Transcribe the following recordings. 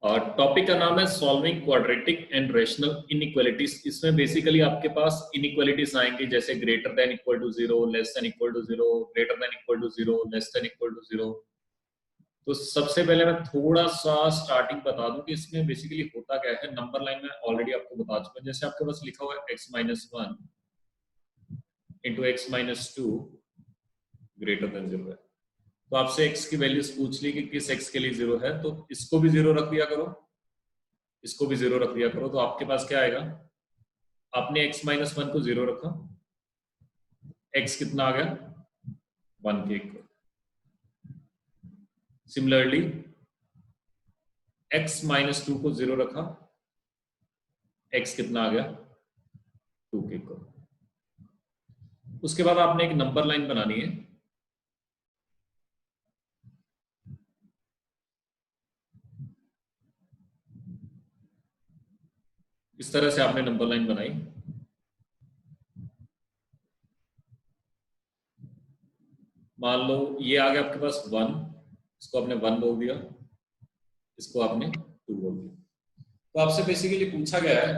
और टॉपिक का नाम है solving quadratic and rational inequalities. इसमें बेसिकली आपके पास इनइक्वालिटीज आएंगी जैसे greater than equal to 0, less than equal to 0, greater than equal to 0, less than equal to 0। तो सबसे पहले मैं थोड़ा सा स्टार्टिंग बता दूं कि इसमें बेसिकली होता क्या है। नंबर लाइन में ऑलरेडी आपको बता चुका हूं। जैसे आपके पास लिखा हुआ है x minus 1 into x minus 2 greater than 0 है, तो आपसे x की वैल्यूज पूछ ली कि किस x के लिए 0 है, तो इसको भी 0 रख दिया करो, इसको भी 0 रख दिया करो। तो आपके पास क्या आएगा, आपने x माइनस 1 को 0 रखा, x कितना आ गया 1 के इक्वल। सिमिलरली x माइनस 2 को 0 रखा, x कितना आ गया 2 के इक्वल। उसके बाद आपने एक नंबर लाइन बनानी है, इस तरह से आपने नंबर लाइन बनाई। मान लो ये आ गया आपके पास 1, इसको आपने 1 बोल दिया, इसको आपने 2 बोल दिया। तो आपसे बेसिकली पूछा गया है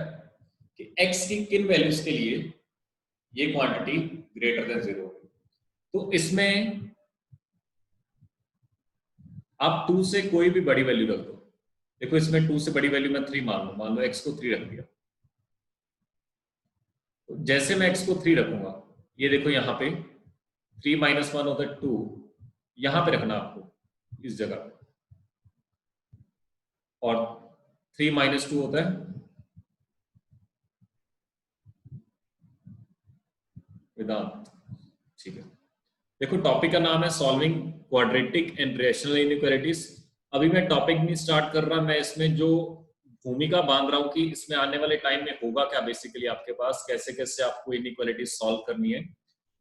कि x की किन वैल्यूज के लिए ये क्वांटिटी ग्रेटर देन 0 है। तो इसमें आप 2 से कोई भी बड़ी वैल्यू रख दो। देखो इसमें 2 से बड़ी वैल्यू मैं 3 मान लो x को 3 रख दिया। तो जैसे मैं x को 3 रखूंगा, ये देखो यहाँ पे 3 माइनस 1 होता है 2, यहां पे रखना आपको इस जगह पे, और 3 माइनस 2 होता है वेदांत। ठीक है, देखो टॉपिक का नाम है solving quadratic and rational inequalities. अभी मैं टॉपिक नहीं स्टार्ट कर रहा, मैं इसमें जो भूमिका बांध रहा हूं कि इसमें आने वाले टाइम में होगा क्या, बेसिकली आपके पास कैसे कैसे आपको इनइक्वालिटीज सॉल्व करनी है।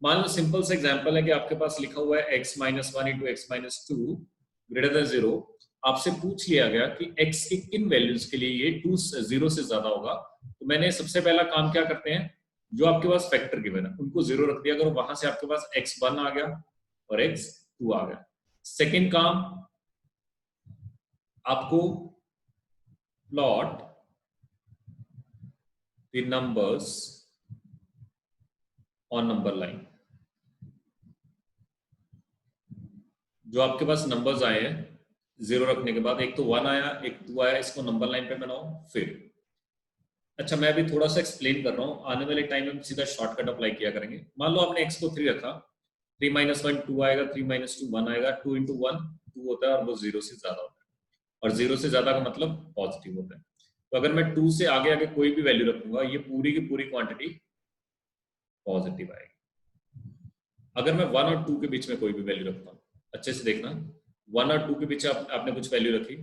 मान लो सिंपल सा एग्जांपल है कि आपके पास लिखा हुआ है x minus 1 into x minus 2 greater than 0। आपसे पूछ लिया गया कि x की किन वैल्यूज के लिए ये 2 0 से ज्यादा होगा। तो मैंने सबसे पहला काम क्या करते हैं, जो आपके पास फैक्टर गिवन है उनको 0 रख दिया करो, वहां से आपके पास x1 आ गया और x2 आ गया। सेकेंड काम, आपको plot the numbers on number line. जो आपके पास नंबर्स आए हैं 0 रखने के बाद, एक तो 1 आया एक 2 आया, इसको नंबर लाइन पे बनाओ। फिर अच्छा, मैं अभी थोड़ा सा एक्सप्लेन कर रहा हूँ, आने वाले टाइम में सीधा शॉर्टकट अप्लाई किया करेंगे। मान लो आपने x को 3 रखा, 3 माइनस 1 2 आएगा, 3 माइनस 2 1 आएगा, 2 इंटू 1 2 होता है और वो 0 से ज्यादा होता है, और 0 से ज्यादा का मतलब पॉजिटिव होता है। तो अगर मैं 2 से आगे आगे कोई भी वैल्यू रखूंगा, ये पूरी की पूरी क्वांटिटी पॉजिटिव आएगी। अगर मैं 1 और 2 के बीच में कोई भी वैल्यू रखता हूँ, अच्छे से देखना, 1 और 2 के बीच आपने कुछ वैल्यू रखी,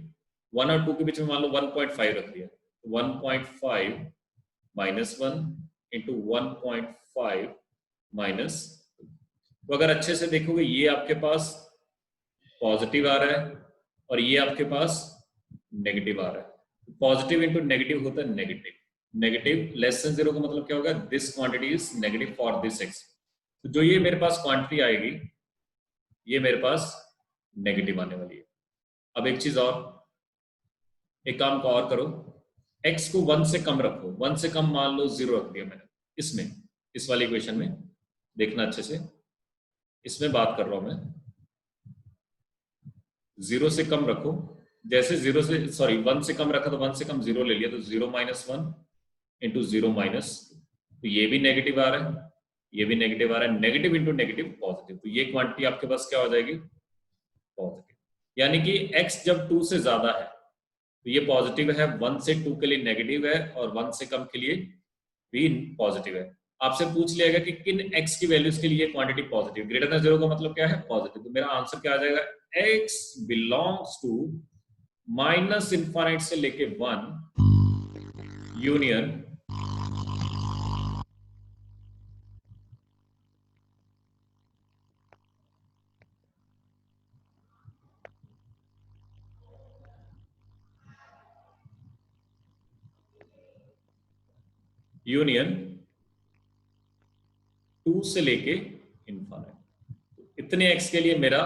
1 और 2 के बीच में मान लो 1.5 रख दिया, 1.5 माइनस 1 इंटू 1.5 माइनस। तो अगर अच्छे से देखोगे ये आपके पास पॉजिटिव आ रहा है और ये आपके पास नेगेटिव आ रहा है। पॉजिटिव इंटू नेगेटिव होता है नेगेटिव, नेगेटिव लेस देन 0 का मतलब क्या होगा, this quantity is negative for this x। तो जो ये मेरे पास क्वांटिटी आएगी ये मेरे पास नेगेटिव आने वाली है। अब एक चीज और, एक काम को और करो, x को 1 से कम रखो, 1 से कम मान लो 0 रख दिया मैंने इसमें, इस वाली इक्वेशन में देखना अच्छे से, इसमें बात कर रहा हूं मैं, 0 से कम रखो। जैसे 0 से सॉरी 1 से कम रखा तो 1 से कम 0 ले लिया, तो 0 माइनस 1 इंटू 0 माइनस, तो ये भी नेगेटिव आ रहा है, ये भी नेगेटिव आ रहा है, नेगेटिव इंटू नेगेटिव पॉजिटिव, तो ये क्वांटिटी आपके पास क्या हो जाएगी पॉजिटिव। यानी कि x जब 2 से ज्यादा है तो ये पॉजिटिव है, 1 से 2 के लिए नेगेटिव है और 1 से कम के लिए भी पॉजिटिव है। आपसे पूछ लिया गया कि किन x की वैल्यूज के लिए क्वांटिटी पॉजिटिव, ग्रेटर देन 0 का मतलब क्या है पॉजिटिव। तो मेरा आंसर क्या आ जाएगा, x belongs to minus infinite से लेके 1 यूनियन यूनियन 2 से लेके इनफाइनाइट। इतने x के लिए मेरा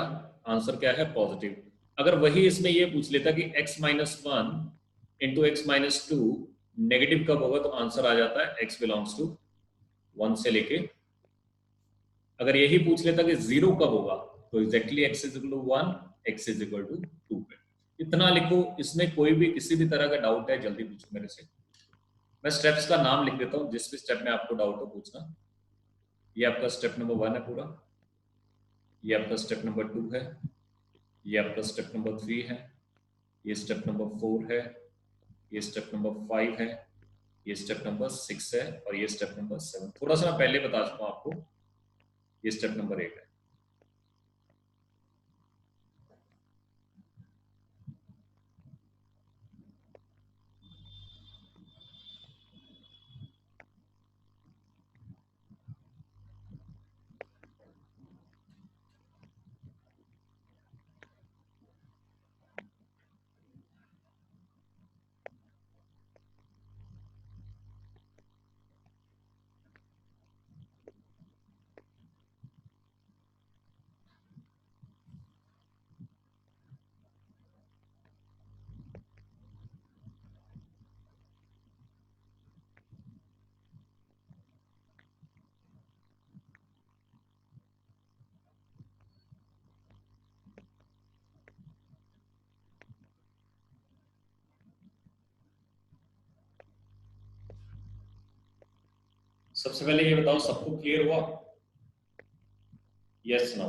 आंसर क्या है पॉजिटिव। अगर वही इसमें ये पूछ लेता कि x minus 1 into x minus two negative कब होगा तो आंसर आ जाता है x बिलोंग्स टू 1 से लेके, अगर यही पूछ लेता कि 0 कब होगा तो exactly x is equal to 1, x is equal to 2 पे। इतना लिखो, इसमें कोई भी किसी भी तरह का डाउट है जल्दी पूछो मेरे से। मैं स्टेप्स का नाम लिख देता हूँ, जिस भी स्टेप में आपको डाउट हो पूछना। ये आपका स्टेप नंबर 1 है पूरा, ये आपका स्टेप नंबर 2 है, ये आपका स्टेप नंबर 3 है, ये स्टेप नंबर 4 है, ये स्टेप नंबर 5 है, ये स्टेप नंबर 6 है और ये स्टेप नंबर 7। थोड़ा सा मैं पहले बता चुका हूँ आपको, ये स्टेप नंबर 8 है। सबसे पहले ये बताओ सबको क्लियर हुआ? Yes no?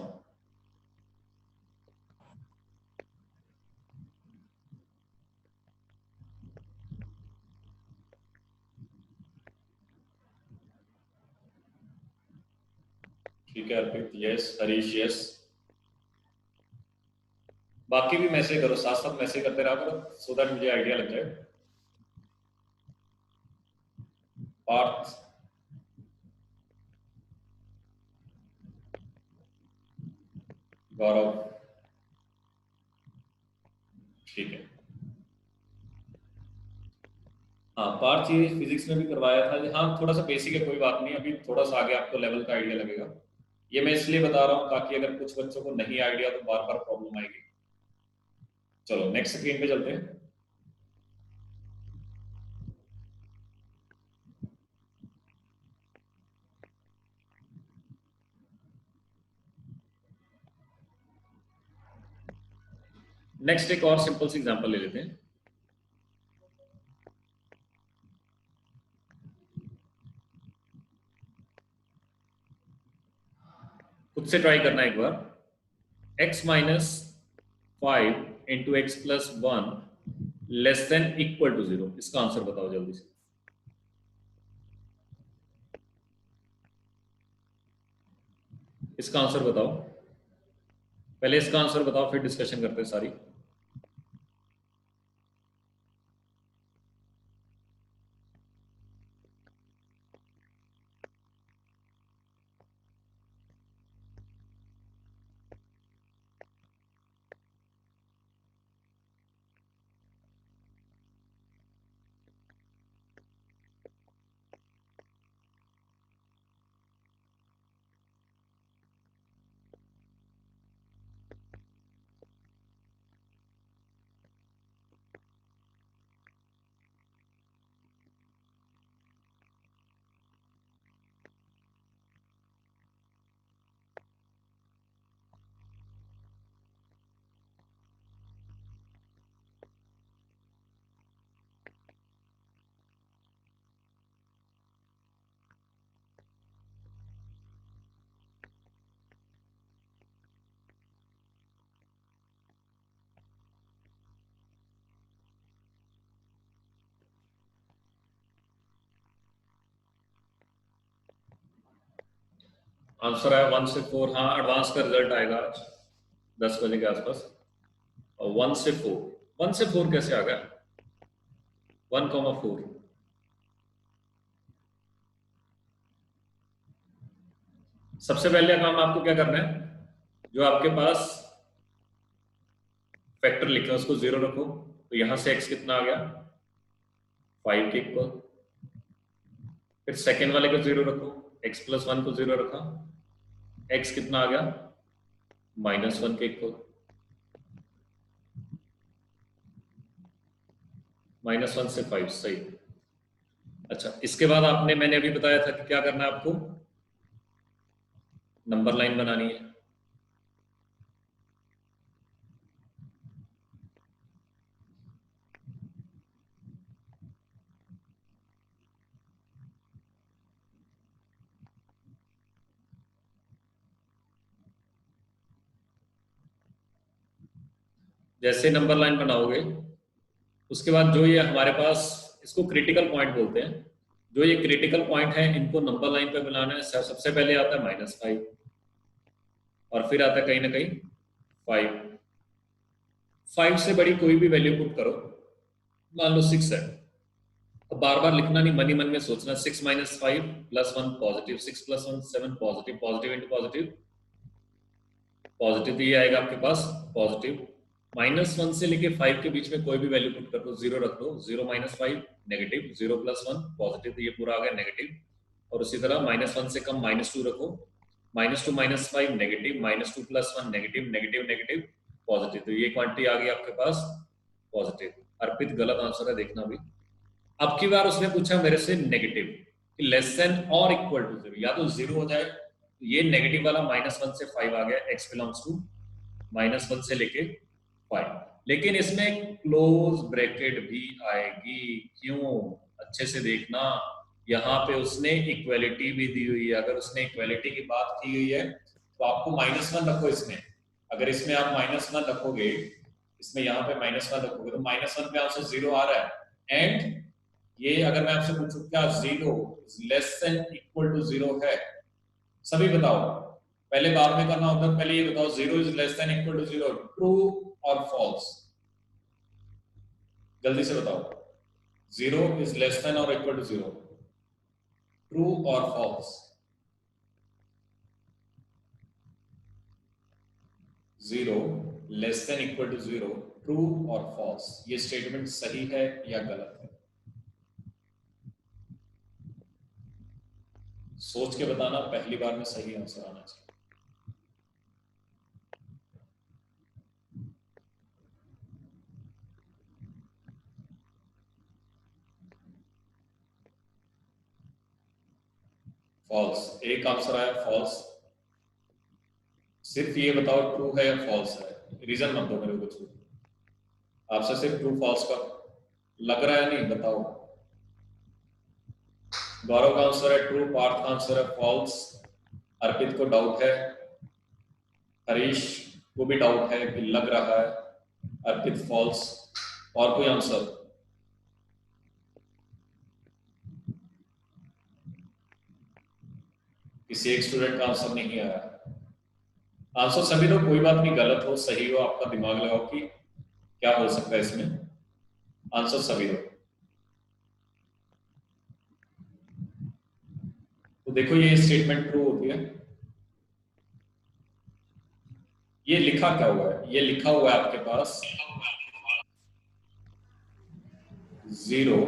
ठीक है अर्पित यस, हरीश यस। बाकी भी मैसेज करो, साथ साथ मैसेज करते रहा करो सो दैट मुझे आइडिया लग जाए। पार्थ, गौरव, ठीक है। हाँ पार्थ ये फिजिक्स में भी करवाया था, हाँ थोड़ा सा बेसिक है, कोई बात नहीं, अभी थोड़ा सा आगे आपको लेवल का आइडिया लगेगा। ये मैं इसलिए बता रहा हूँ ताकि अगर कुछ बच्चों को नहीं आइडिया तो बार बार प्रॉब्लम आएगी। चलो नेक्स्ट स्क्रीन पे चलते हैं। नेक्स्ट एक और सिंपल सी एग्जांपल ले लेते हैं। खुद से ट्राई करना एक बार। x minus 5 into x plus 1 less than equal to 0, इसका आंसर बताओ जल्दी से। इसका आंसर बताओ, पहले इसका आंसर बताओ फिर डिस्कशन करते हैं सारी। आंसर आया 1 से 4। हाँ एडवांस का रिजल्ट आएगा आज 10 बजे के आसपास। और 1 से 4, 1 से 4 कैसे आ गया? 1,4। सबसे पहले काम आपको क्या करना है, जो आपके पास फैक्टर लिखा है उसको 0 रखो, तो यहां से x कितना आ गया 5 के इक्वल। फिर सेकेंड वाले को 0 रखो, x प्लस 1 को 0 रखा, x कितना आ गया -1 के इक्वल। -1 से 5 सही। अच्छा, इसके बाद आपने मैंने अभी बताया था कि क्या करना है आपको, नंबर लाइन बनानी है। जैसे नंबर लाइन बनाओगे उसके बाद जो ये हमारे पास, इसको क्रिटिकल पॉइंट बोलते हैं, जो ये क्रिटिकल पॉइंट है इनको नंबर लाइन पे मिलाना है। सबसे पहले आता है -5 और फिर आता है कहीं ना कहीं 5। 5 से बड़ी कोई भी वैल्यू पुट करो, मान लो 6 है, अब बार बार लिखना नहीं, मन ही मन में सोचना 6 - 5 + 1 positive, 6 + 1 7 positive, positive into positive positive, तो ये आएगा आपके पास पॉजिटिव। -1 से लेके 5 के बीच में कोई भी वैल्यू पुट कर दो, 0 रख दो, 0 - 5 नेगेटिव, 0 + 1 पॉजिटिव, तो ये पूरा आ गया नेगेटिव। और उसी तरह -1 से कम -2 रखो, -2 - 5 negative, -2 + 1 negative, negative negative positive, तो ये क्वांटिटी आ गई आपके पास पॉजिटिव। अर्पित गलत आंसर है, देखना भी। अब की बार उसने पूछा मेरे से नेगेटिव, लेस देन और इक्वल टू 0, या तो 0 हो जाए, तो ये नेगेटिव वाला -1 से 5 आ गया, x बिलोंग्स टू -1 से लेके 5। लेकिन इसमें क्लोज ब्रैकेट भी आएगी, क्यों, अच्छे से देखना, यहाँ पे उसने इक्वलिटी भी दी हुई है। अगर उसने इक्वलिटी की बात की हुई है तो आपको -1 रखो इसमें। अगर इसमें आप -1 रखोगे, इसमें यहाँ पे -1 रखोगे तो -1 पे आंसर 0 आ रहा है। एंड ये अगर मैं आपसे पूछूं क्या 0 लेस देन इक्वल टू 0 है, सभी बताओ। पहले बाद में करना होता है, पहले ये बताओ 0 is less than equal to 0, true और फॉल्स, जल्दी से बताओ। 0 इज लेस देन और इक्वल टू 0, ट्रू और false. 0 less than equal to 0, true और फॉल्स, ये स्टेटमेंट सही है या गलत है? सोच के बताना, पहली बार में सही आंसर आना चाहिए। फॉल्स, एक आंसर आया फॉल्स। सिर्फ ये बताओ ट्रू है या फॉल्स है, रीजन मत दो मेरे को कुछ। आपसे सिर्फ ट्रू फॉल्स का लग रहा है, नहीं बताओ। गौरव का आंसर है ट्रू, पार्थ का आंसर है फॉल्स, अर्पित को डाउट है, हरीश को भी डाउट है कि लग रहा है, अर्पित फॉल्स। और कोई आंसर? किसी एक स्टूडेंट का आंसर नहीं आया। आंसर सभी दो, कोई बात नहीं, गलत हो सही हो आपका दिमाग लगाओ कि क्या हो सकता है इसमें। आंसर सभी दो। तो देखो ये स्टेटमेंट ट्रू होती है। ये लिखा क्या हुआ है, ये लिखा हुआ है आपके पास 0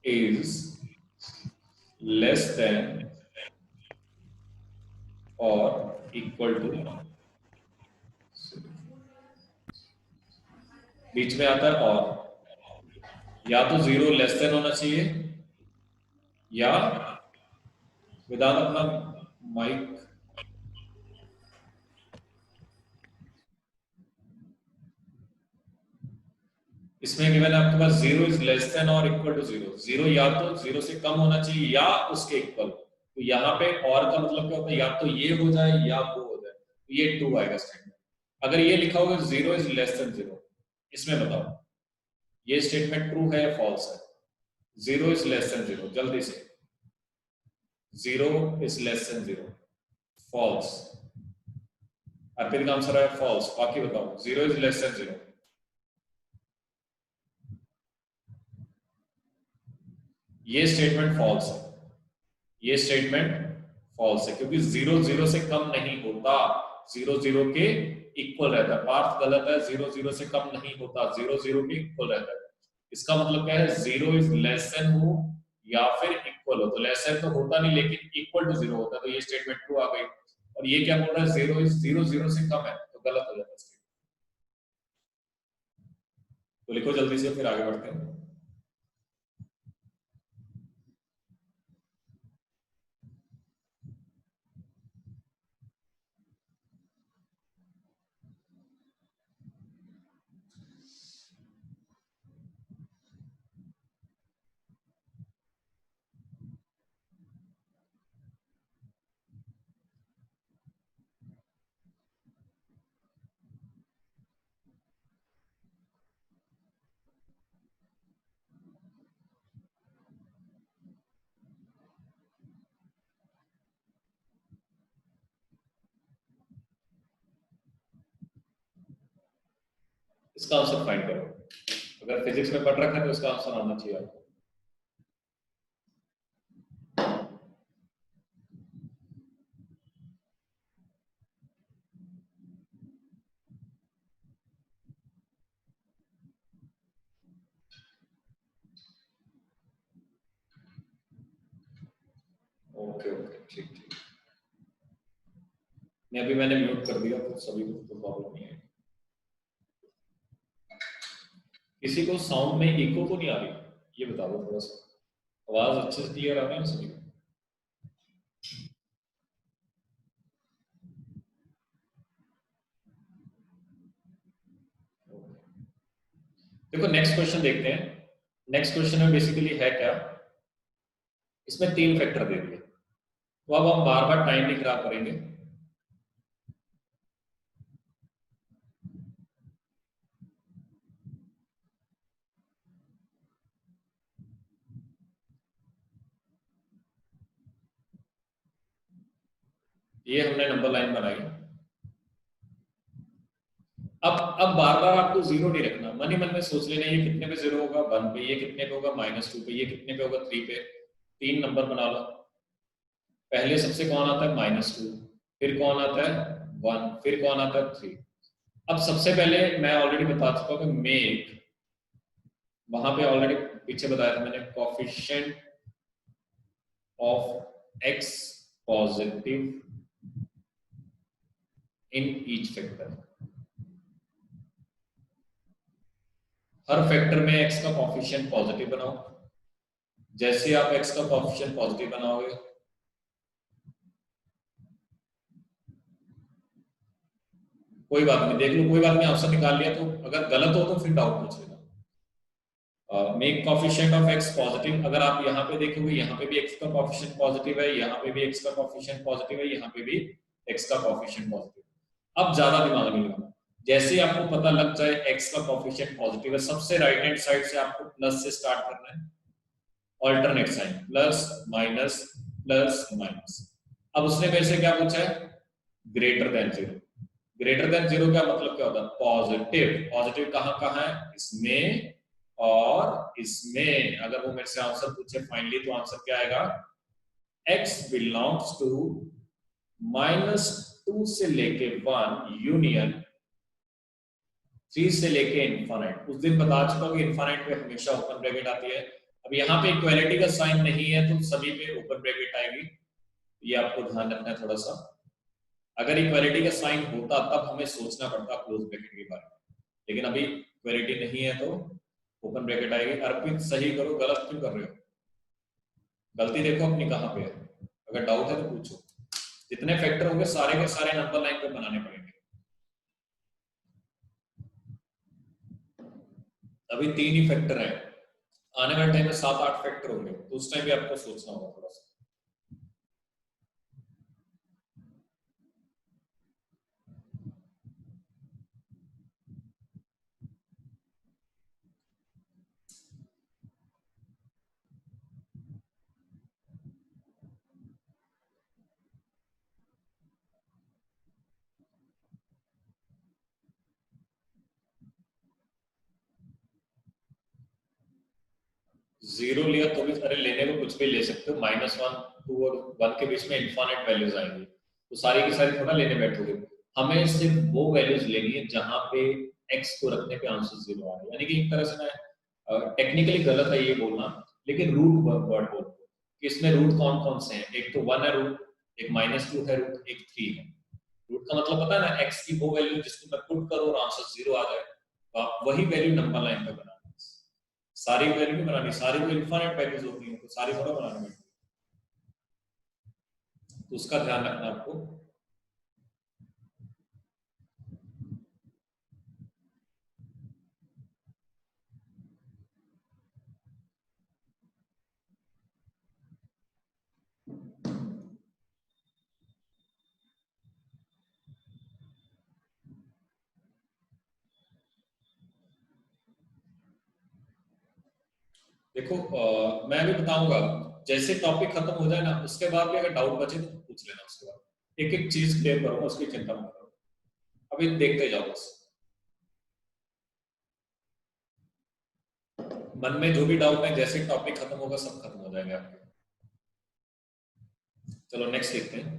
is less than or equal to, बीच में आता है और, या तो 0 लेस देन होना चाहिए या विदाउट अपना माइक। इसमें गिवन है आपके पास 0 इज लेस देन और इक्वल टू 0, 0 या तो 0 से कम होना चाहिए या उसके इक्वल। तो यहाँ पे और का मतलब क्या होता है, या तो ये हो जाए या वो हो जाए, तो ये ट्रू आएगा स्टेटमेंट। अगर ये लिखा होगा 0 इज लेस देन 0, इसमें बताओ ये स्टेटमेंट ट्रू है या फॉल्स है? 0 इज लेस देन 0, जल्दी से। 0 इज लेस देन 0, फॉल्स। अर्पित का आंसर है फॉल्स, बाकी बताओ। 0 इज लेस देन 0, ये स्टेटमेंट फॉल्स है, ये स्टेटमेंट फॉल्स है, क्योंकि 0 0 से कम नहीं होता, 0 0 के इक्वल रहता है। पार्थ गलत है, 0 0 से कम नहीं होता, 0 0 के इक्वल रहता है। इसका मतलब क्या है, 0 इज लेस देन हो या फिर इक्वल हो, तो लेस देन तो होता नहीं लेकिन इक्वल टू 0 होता है, तो ये स्टेटमेंट ट्रू आ गई। और ये क्या बोल रहा है, 0 इज 0 0 से कम है, तो गलत हो जाता है। तो लिखो जल्दी से, फिर आगे बढ़ते हैं। इसका आंसर फाइंड करो। अगर फिजिक्स में पढ़ रखा है तो इसका आंसर आना चाहिए आपको। ओके ओके, ठीक ठीक। नहीं, अभी मैंने म्यूट कर दिया तो सभी को तो प्रॉब्लम नहीं है। किसी को साउंड में इको तो नहीं आ रही? ये बता दो थोड़ा सा, आवाज अच्छे से क्लियर आ रही है सभी को? देखो नेक्स्ट क्वेश्चन देखते हैं। नेक्स्ट क्वेश्चन में बेसिकली है क्या, इसमें 3 फैक्टर दे दिए, तो अब हम बार बार टाइम नहीं खराब करेंगे। ये हमने नंबर लाइन बनाई। अब बार बार आपको जीरो नहीं रखना, मन ही मन में सोच लेना ये कितने पे जीरो होगा, 1 पे, ये कितने पे होगा -2 पे, ये कितने पे होगा 3 पे। 3 नंबर बना लो। पहले सबसे कौन आता है -2, फिर कौन आता है 1, फिर कौन आता है 3। अब सबसे पहले मैं ऑलरेडी बता चुका हूं कि मेक, वहां पे ऑलरेडी पीछे बताया था मैंने, coefficient of x positive in each factor. Her factor में x का कोफिशिएंट पॉजिटिव बनाओ। जैसे आप x का कोफिशिएंट पॉजिटिव बनाओगे, कोई बात नहीं, देख लो, कोई बात नहीं, आंसर निकाल लिया तो अगर गलत हो तो फिर डाउट पूछ लेना। Make coefficient of x positive, अगर आप यहाँ पे देखोगे, यहाँ पे भी x का कोफिशिएंट पॉजिटिव है, यहाँ पे भी x का कोफिशिएंट पॉजिटिव है, यहाँ पे भी x का कोफिशिएंट पॉजिटिव है। अब ज्यादा दिमाग नहीं लगाना, जैसे ही आपको पता लग जाए x का कोफिशिएंट पॉजिटिव है, सबसे राइट हैंड साइड से आपको प्लस से स्टार्ट करना है, alternate sign, plus minus plus minus. अब उसने मेरे से क्या पूछा है, greater than zero. Greater than zero का मतलब क्या होता है, पॉजिटिव। पॉजिटिव कहाँ कहाँ है, इसमें और इसमें। अगर वो मेरे से आंसर पूछे फाइनली, तो आंसर क्या आएगा, x बिलोंग्स टू -2 से लेके 1 यूनियन 3 से लेके इनफाइनाइट। उस दिन बता चुका हूं कि इनफाइनाइट पे हमेशा ओपन ब्रैकेट आती है। अब यहाँ पे इक्वालिटी का साइन नहीं है तो सभी पे ओपन ब्रैकेट आएगी, ये आपको ध्यान रखना है थोड़ा सा। अगर इक्वालिटी का साइन होता तब हमें सोचना पड़ता क्लोज ब्रैकेट के बारे में, लेकिन अभी इक्वालिटी नहीं है तो ओपन ब्रैकेट आएगी। अर्पित सही करो, गलत क्यों कर रहे हो, गलती देखो अपनी कहाँ पे है, अगर डाउट है तो पूछो। जितने फैक्टर होंगे सारे के सारे नंबर लाइन पे बनाने पड़ेंगे। अभी 3 ही फैक्टर है, आने वाले टाइम में 7-8 फैक्टर होंगे, तो उस टाइम भी आपको सोचना होगा थोड़ा सा। जीरो लिया तो भी, अरे लेने को कुछ भी ले सकते हो, -1, 2 और 1 के बीच में इनफाइनाइट वैल्यूज आएंगी, तो सारी की सारी थोड़ा लेने बैठोगे। हमें सिर्फ वो वैल्यूज लेनी है जहां पे x को रखने पे आंसर जीरो आ रहा है। यानी कि एक तरह से मैं टेक्निकली गलत है ये बोलना, लेकिन रूट वर्ड बोल कि इसमें रूट कौन कौन से हैं। एक तो 1 है रूट, एक -2 है रूट, एक 3 है। रूट का मतलब पता है ना, x की वो वैल्यू जिसको मैं पुट करूं और आंसर जीरो आ जाए, तो आप वही वैल्यू नंबर लाइन पे बनानी, सारी वैल्यू नहीं बनानी, सारी तो इनफाइनाइट वैल्यूज होती है तो सारी थोड़ा बनानी है, तो उसका ध्यान रखना आपको। देखो मैं भी बताऊंगा, जैसे टॉपिक खत्म हो जाए ना उसके बाद भी अगर डाउट बचे तो पूछ लेना, उसके बाद एक एक चीज क्लियर करूंगा, उसकी चिंता मत करो, अभी देखते जाओ बस, मन में जो भी डाउट है जैसे टॉपिक खत्म होगा सब खत्म हो जाएगा आपके। चलो नेक्स्ट देखते हैं।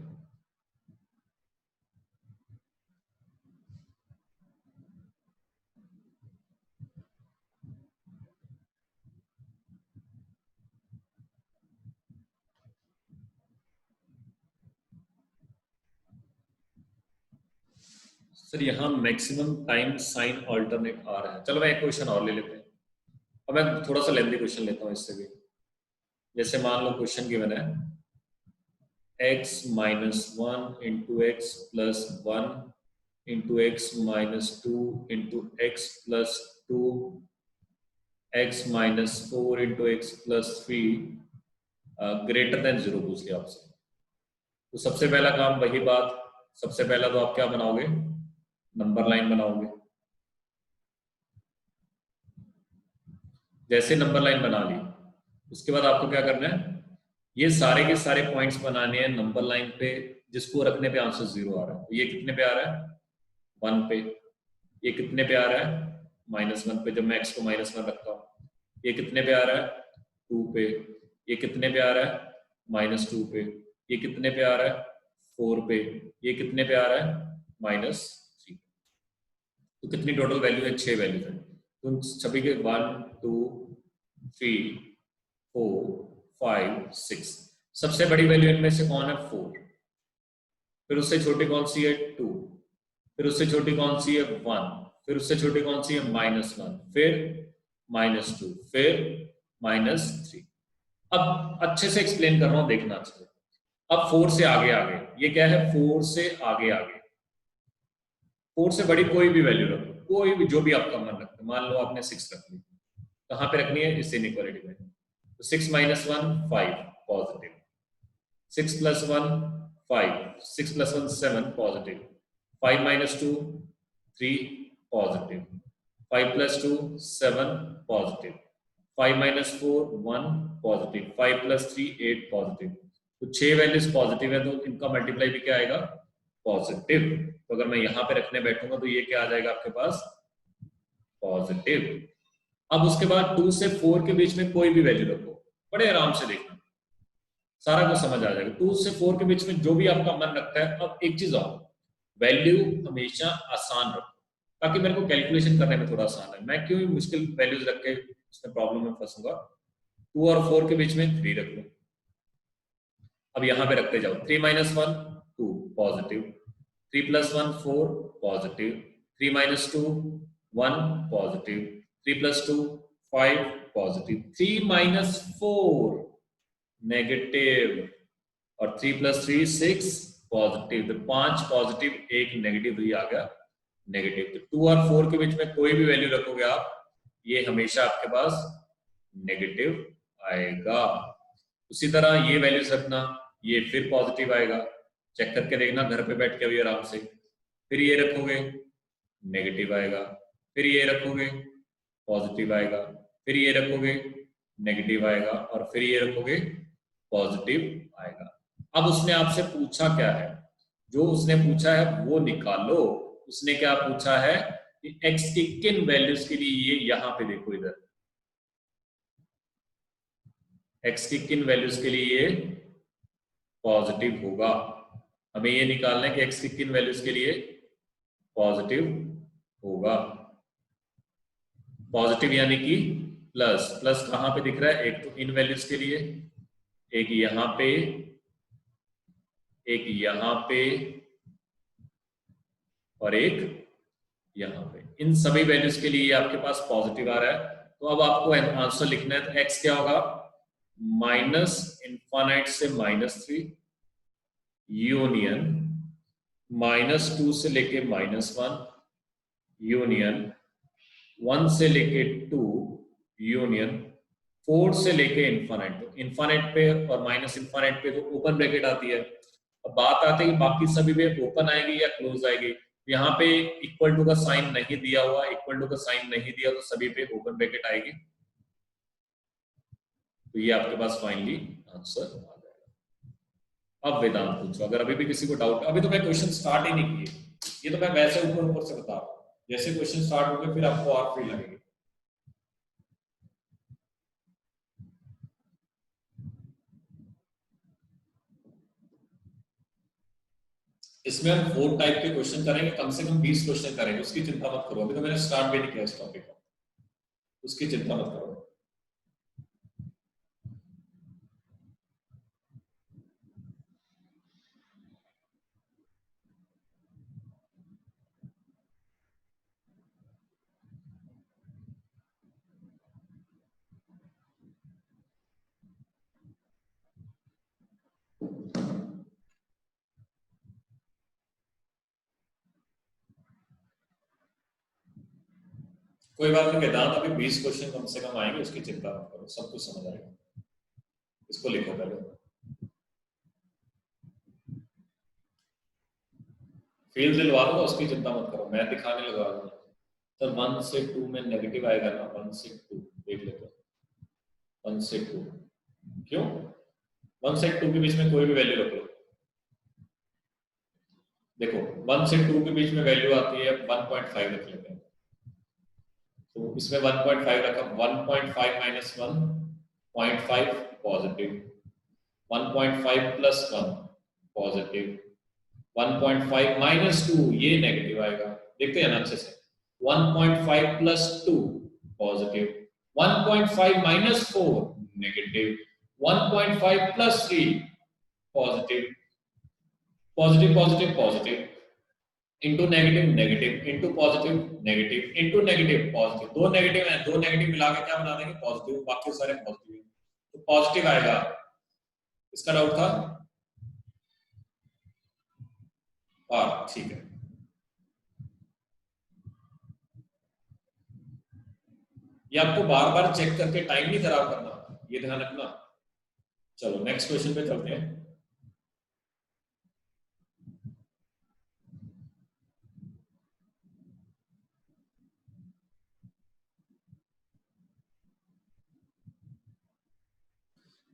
सर यहाँ मैक्सिमम टाइम साइन ऑल्टरनेट आ रहा है, चलो मैं एक क्वेश्चन और ले लेते हैं, और मैं थोड़ा सा लेंथी क्वेश्चन लेता हूँ इससे भी। जैसे मान लो क्वेश्चन गिवन है x minus one into x plus one into x minus two into x plus two x minus four into x plus three greater than zero पूछ लिया आपसे। तो सबसे पहला काम वही बात, सबसे पहला तो आप क्या बनाओगे, नंबर लाइन बनाओगे। जैसे नंबर लाइन बना ली उसके बाद आपको क्या करना है, ये सारे के सारे पॉइंट्स बनाने हैं नंबर लाइन पे जिसको रखने पे आंसर जीरो आ रहा है। तो ये कितने पे आ रहा है, वन पे। ये कितने पे आ रहा है, माइनस वन पे, जब मैं एक्स को माइनस वन रखता हूँ। ये कितने पे आ रहा है, टू पे। ये कितने पे आ रहा है, माइनस टू पे। ये कितने पे आ रहा है, फोर पे। ये कितने पे आ रहा है, माइनस थ्री। तो कितनी टोटल वैल्यू है, छह वैल्यू है। तो उन सभी के one two three four five six, सबसे बड़ी वैल्यू इनमें से कौन है, फोर। फिर उससे छोटी कौन सी है, टू। फिर उससे छोटी कौन सी है, वन। फिर उससे छोटी कौन सी है, माइनस वन। फिर माइनस टू। फिर माइनस थ्री। अब अच्छे से एक्सप्लेन कर रहा हूं, देखना अच्छे से। अब फोर से आगे आगे, ये क्या है, फोर से आगे आगे, फोर से बड़ी कोई भी वैल्यू रखो, कोई भी जो भी आपका मन रखते, मान लो आपने सिक्स रख ली, कहां पे रखनी है, इस इनइक्वालिटी में। तो six minus one five positive, six plus one five, six plus one seven positive, five minus two three positive, five plus two seven positive, five minus four one positive, five plus three eight positive. तो छह values positive है, तो इनका multiply भी क्या आएगा, positive. तो अगर मैं यहां पे रखने बैठूंगा तो ये क्या आ जाएगा आपके पास, पॉजिटिव। अब उसके बाद टू से फोर के बीच में कोई भी वैल्यू रखो, बड़े आराम से देखना, सारा कुछ समझ आ जाएगा। टू से फोर के बीच में जो भी आपका मन रखता है। अब एक चीज और, वैल्यू हमेशा आसान रखो, ताकि मेरे को कैलकुलेशन करने में थोड़ा आसान है। मैं क्यों मुश्किल वैल्यूज रख के उसमें प्रॉब्लम में फंसूंगा। टू और फोर के बीच में थ्री रख लो। अब यहां पे रखते जाओ, three minus one two positive, three plus one four positive, three minus two one positive, three plus two five positive, three minus four negative, और three plus three six positive. तो पांच पॉजिटिव एक नेगेटिव ही आ गया, negative. तो to और four के बीच में कोई भी वैल्यू रखोगे आप, ये हमेशा आपके पास नेगेटिव आएगा। उसी तरह ये वैल्यूज रखना, ये फिर पॉजिटिव आएगा, चेक करके देखना घर पे बैठ के अभी आराम से। फिर ये रखोगे, नेगेटिव आएगा। फिर ये रखोगे, पॉजिटिव आएगा। फिर ये रखोगे, नेगेटिव आएगा। और फिर ये रखोगे, पॉजिटिव आएगा। अब उसने आपसे पूछा क्या है, जो उसने पूछा है वो निकालो। उसने क्या पूछा है कि x की किन वैल्यूज के लिए ये यहां पे देखो, इधर x की किन वैल्यूज के लिए ये पॉजिटिव होगा। हमें ये निकालना है कि x की किन वैल्यूज के लिए पॉजिटिव होगा। पॉजिटिव यानी कि प्लस, प्लस कहां पे दिख रहा है, एक तो इन वैल्यूज के लिए, एक यहां पे, एक यहां पे, और एक यहाँ पे इन सभी वैल्यूज के लिए आपके पास पॉजिटिव आ रहा है, तो अब आपको आंसर लिखना है। तो x क्या होगा, माइनस इनफाइनाइट से -3 यूनियन -2 से लेके -1 यूनियन 1 से लेके 2 यूनियन 4 से लेके इनफाइनाइट। इनफाइनाइट पे और माइनस इनफाइनाइट पे तो ओपन ब्रैकेट आती है। अब बात आती है कि बाकी सभी में ओपन आएगी या क्लोज आएगी। यहाँ पे इक्वल टू का साइन नहीं दिया हुआ, इक्वल टू का साइन नहीं दिया, तो सभी पे ओपन ब्रैकेट आएगी। तो ये आपके पास फाइनली आंसर आ जाएगा। अब वेदांत पूछो, अगर अभी भी किसी को डाउट, अभी तो मैं क्वेश्चन स्टार्ट ही नहीं किए, ये तो मैं वैसे ऊपर ऊपर से बता रहा हूँ। जैसे क्वेश्चन स्टार्ट होंगे फिर आपको और फ्री लगेगी। इसमें हम 4 टाइप के क्वेश्चन करेंगे, कम से कम 20 क्वेश्चन करेंगे, उसकी चिंता मत करो। अभी तो मैंने स्टार्ट भी नहीं किया इस टॉपिक को, उसकी चिंता मत करो। कोई बात नहीं वेदांत, अभी 20 क्वेश्चन कम से कम आएंगे, उसकी चिंता मत करो, सब कुछ समझ आएगा। इसको लिखो पहले, फील्ड दिलवा दूंगा, उसकी चिंता मत करो, मैं दिखाने लगा दूंगा। तो 1 से 2 में नेगेटिव आएगा ना, 1 से 2 देख लेते हैं। 1 से 2 क्यों, 1 से 2 के बीच में कोई भी वैल्यू रख लो। देखो 1 से 2 के बीच में वैल्यू आती है 1.5 रख लेते हैं। तो इसमें 1.5 रखा, 1.5 minus 1 0.5 positive, 1.5 plus 1 positive, 1.5 minus 2 ये नेगेटिव आएगा। देखते हैं ना अच्छे से, 1.5 plus 2 positive, 1.5 minus 4 negative, 1.5 plus 3 positive, positive positive positive, into negative negative, into positive negative, into negative positive. दो नेगेटिव है, दो नेगेटिव मिला के क्या बना देंगे, पॉजिटिव, बाकी सारे पॉजिटिव। तो पॉजिटिव आएगा। इसका डाउट था, हाँ ठीक है। ये आपको बार बार चेक करके टाइम नहीं खराब करना, ये ध्यान रखना। चलो नेक्स्ट क्वेश्चन पे चलते हैं।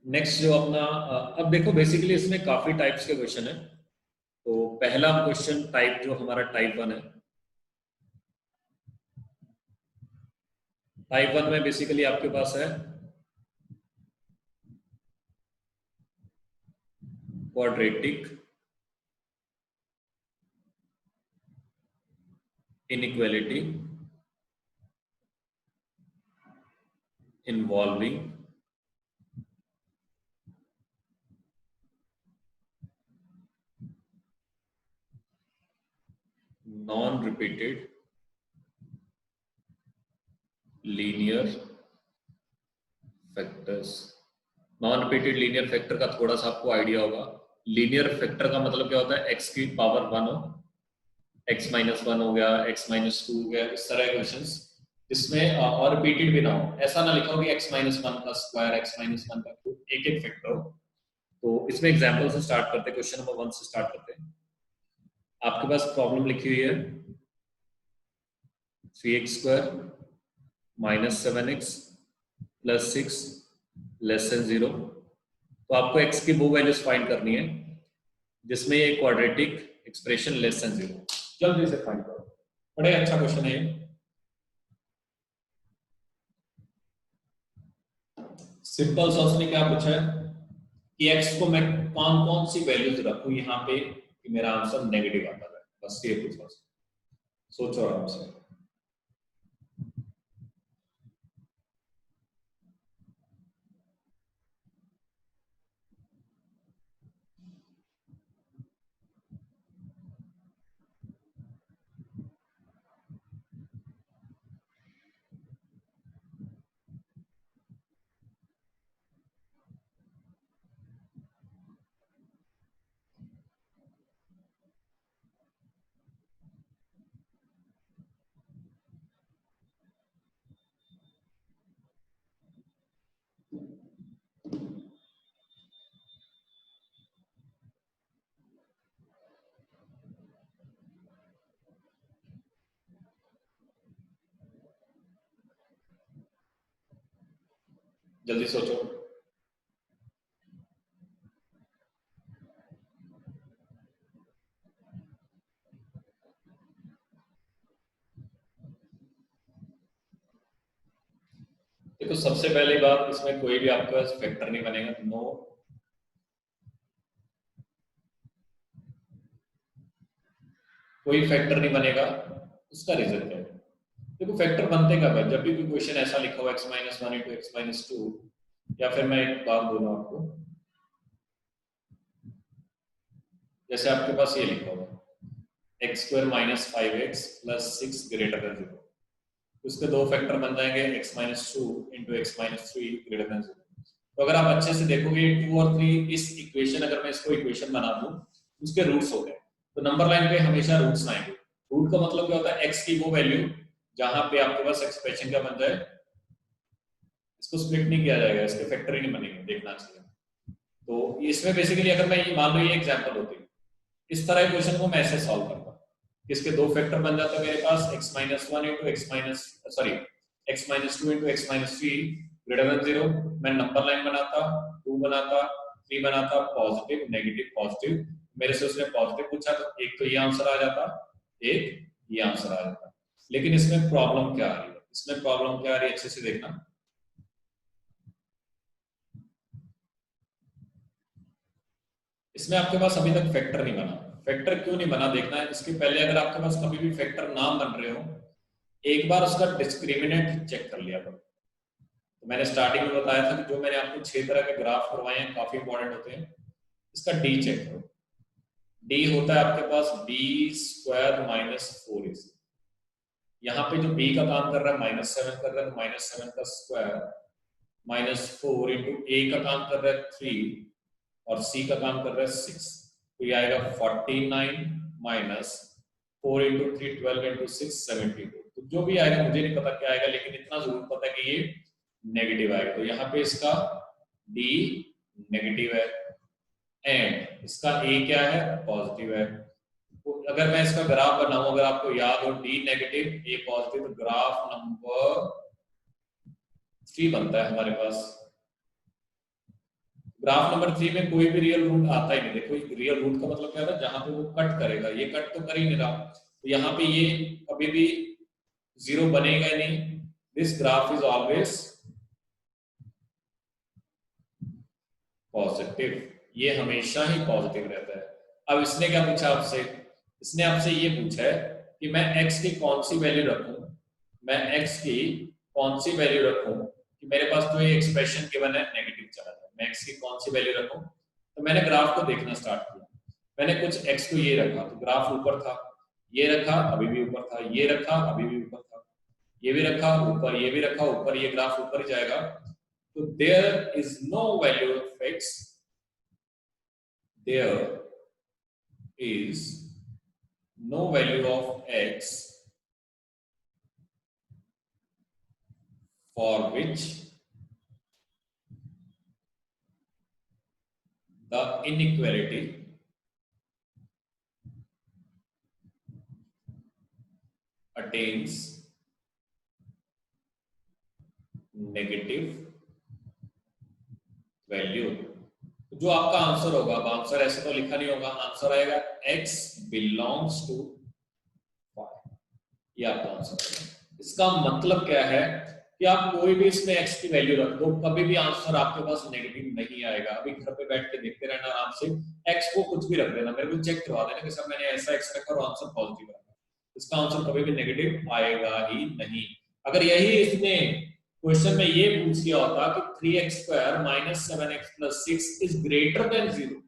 नेक्स्ट जो अपना, अब देखो बेसिकली इसमें काफी टाइप्स के क्वेश्चन है। तो पहला क्वेश्चन टाइप जो हमारा टाइप 1 है, टाइप 1 में बेसिकली आपके पास है quadratic inequality involving non-repeated linear factors। Non repeated linear factor का थोड़ा सा आपको आइडिया होगा। लीनियर फैक्टर का मतलब क्या होता है, x की पावर 1 हो, x माइनस 1 हो गया, x माइनस 2 हो गया, इस तरह के क्वेश्चंस जिसमें और रिपीटेड भी ना हो। ऐसा ना लिखा हो कि x माइनस 1 का स्क्वायर, x माइनस 1 का क्यूब, एक एक फैक्टर हो। तो इसमें एग्जांपल से स्टार्ट करते हैं, क्वेश्चन नंबर 1 से स्टार्ट करते हैं। आपके पास प्रॉब्लम लिखी हुई है 3x square minus 7x plus 6 less than 0। तो आपको x की वो वैल्यूज फाइंड करनी है जिसमें ये क्वाड्रेटिक एक्सप्रेशन लेस देन 0। जल्दी से फाइंड करो, बड़े अच्छा क्वेश्चन है। सिंपल सा उसने क्या पूछा है कि x को मैं कौन कौन सी वैल्यूज रखूं यहाँ पे कि मेरा आंसर नेगेटिव आता है, बस ये पूछा। सोचो आराम से। जल्दी सोचो। देखो सबसे पहली बात, इसमें कोई भी आपके पास फैक्टर नहीं बनेगा, नो। कोई फैक्टर नहीं बनेगा। उसका रीजन क्या है? देखो फैक्टर बनते कब है? जब भी कोई क्वेश्चन ऐसा लिखा हो x-1 इंटू x-2, या फिर मैं एक बात बोलूं आपको, जैसे आपके पास ये लिखा होगा x² minus 5x plus 6 greater than 0, उसके दो फैक्टर बन जाएंगे x-2 into x-3 greater than 0। तो अगर आप अच्छे से देखोगे 2 और 3, इस इक्वेशन, अगर मैं इसको इक्वेशन बना दूं, उसके रूट्स हो गए, तो नंबर लाइन पे हमेशा रूट्स आएंगे। रूट का मतलब क्या होता है? x की वो वैल्यू जहां पे आपके पास एक्सप्रेशन क्या बन जाए, इसको स्प्लिट नहीं किया जाएगा, इसके फैक्टर ही नहीं बनेंगे, देखना चाहिए। तो इसमें बेसिकली अगर मैं ये मान लो ये एग्जांपल होती, इस तरह क्वेश्चन को मैं ऐसे सॉल्व करता, इसके दो फैक्टर बन जाते मेरे पास x-1 into x-2 into x-3 greater than 0। मैं नंबर लाइन बनाता, 2 बनाता, 3 बनाता, पॉजिटिव नेगेटिव पॉजिटिव, मेरे से उसने पॉजिटिव पूछा तो एक तो ये आंसर आ जाता, एक ये आंसर आ जाता। लेकिन इसमें प्रॉब्लम क्या आ रही है? इसमें प्रॉब्लम क्या आ रही है, अच्छे से देखना। इसमें आपके पास अभी तक फैक्टर नहीं बना। फैक्टर क्यों नहीं बना देखना है। इसके पहले अगर आपके पास कभी भी फैक्टर ना बन रहे हो, एक बार उसका डिस्क्रिमिनेंट चेक कर लिया करो। तो मैंने स्टार्टिंग में बताया था कि जो मैंने आपको 6 तरह के ग्राफ करवाए हैं, काफी इंपॉर्टेंट होते हैं। इसका डी चेक करो। डी होता है आपके पास b² माइनस 4ac। यहाँ पे जो b का काम कर रहा है -7 कर रहा है, तो -7 का स्क्वायर -4 इंटू a का काम कर रहा है 3 और c का काम कर रहा है 6, तो ये आएगा 49 माइनस 4 इंटू 3 12 इंटू 6 72। तो जो भी आएगा मुझे नहीं पता क्या आएगा, लेकिन इतना जरूर पता है कि ये नेगेटिव आएगा। तो यहाँ पे इसका d नेगेटिव है एंड इसका a क्या है? पॉजिटिव है। तो अगर मैं इसका ग्राफ बनाऊं, अगर आपको याद हो d नेगेटिव a पॉजिटिव, तो ग्राफ नंबर 3 बनता है हमारे पास। ग्राफ नंबर 3 में कोई भी रियल रूट आता ही नहीं। देखो रियल रूट का मतलब क्या होता है? जहां पे वो कट करेगा, ये कट तो कर ही नहीं रहा, तो यहाँ पे ये कभी भी 0 बनेगा ही नहीं। This graph is always positive, ये हमेशा ही पॉजिटिव रहता है। अब इसने क्या पूछा आपसे? इसने आपसे ये पूछा है कि मैं x की कौन सी वैल्यू रखूं, मैं x की कौन सी वैल्यू रखूं कि मेरे पास जो ये एक्सप्रेशन गिवन है नेगेटिव चला जाए, मैं x की कौन सी वैल्यू रखूं। तो मैंने ग्राफ को देखना स्टार्ट किया, मैंने कुछ x को ये रखा तो ग्राफ ऊपर था, ये रखा अभी भी ऊपर था, ये रखा अभी भी ऊपर था, ये भी रखा ऊपर, ये भी रखा ऊपर, ये ग्राफ ऊपर ही जाएगा। तो there is no value of x, there is no value of x for which the inequality attains negative value। जो आपका आंसर होगा, अब आंसर ऐसे तो लिखा नहीं होगा, आंसर आएगा x belongs to y, ये आपका आंसर होगा। इसका मतलब क्या है कि आप कोई भी इसमें x की वैल्यू रख दो, कभी भी आंसर आपके पास नेगेटिव नहीं आएगा। अभी घर पे बैठ के देखते रहना आराम से, x को कुछ भी रख देना, मेरे को चेक करवा देना कि सर मैंने ऐसा x रखा और आंसर पॉजिटिव रखा, इसका आंसर कभी भी नेगेटिव आएगा ही नहीं। अगर यही इसने क्वेश्चन में ये पूछ लिया होता कि 3x² minus 7x plus 6 is greater than 0,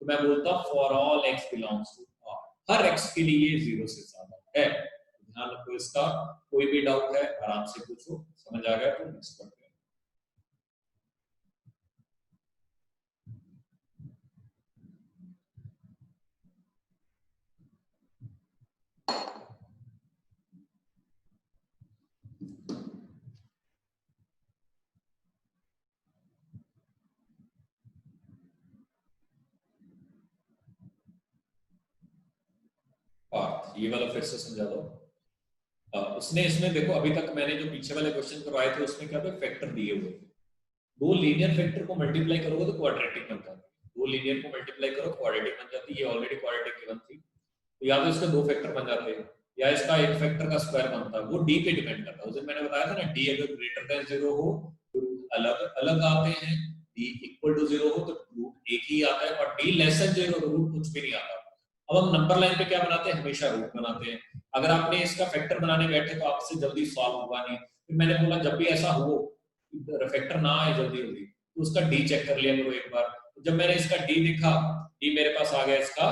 तो मैं बोलता for all x belongs to r, हर x के लिए 0 से ज्यादा है। ध्यान रखो इसका। कोई भी डाउट है आराम से पूछो, समझ आ गया तो नेक्स्ट करते हैं। ये वाला फिर से समझा दो। उसने इसमें देखो अभी तक मैंने जो पीछे वाले क्वेश्चन करवाए थे उसमें क्या था? फैक्टर दिए हुए थे, दो लीनियर फैक्टर को मल्टीप्लाई करोगे तो क्वाड्रेटिक बन जाता है, दो लीनियर को मल्टीप्लाई करो क्वाड्रेटिक बन जाती है, ये ऑलरेडी क्वाड्रेटिक गिवन थी। तो या तो इसके दो फैक्टर बन जाते हैं या इसका एक फैक्टर का स्क्वायर बनता है, वो डी पे डिपेंड करता है। उस दिन मैंने बताया था ना, डी अगर ग्रेटर देन 0 हो तो रूट अलग अलग आते हैं, डी इक्वल टू 0 हो तो रूट एक ही आता है, और डी लेस देन 0 तो रूट कुछ भी नहीं आता। अब हम नंबर लाइन पे क्या बनाते हैं, हमेशा रूट बनाते हैं। अगर आपने इसका फैक्टर बनाने बैठे तो आपसे जल्दी सॉल्व होगा नहीं। फिर मैंने बोला जब भी ऐसा हो फैक्टर ना आए जल्दी जल्दी तो उसका डी चेक कर लिया करो एक बार। जब मैंने इसका डी लिखा, डी मेरे पास आ गया, इसका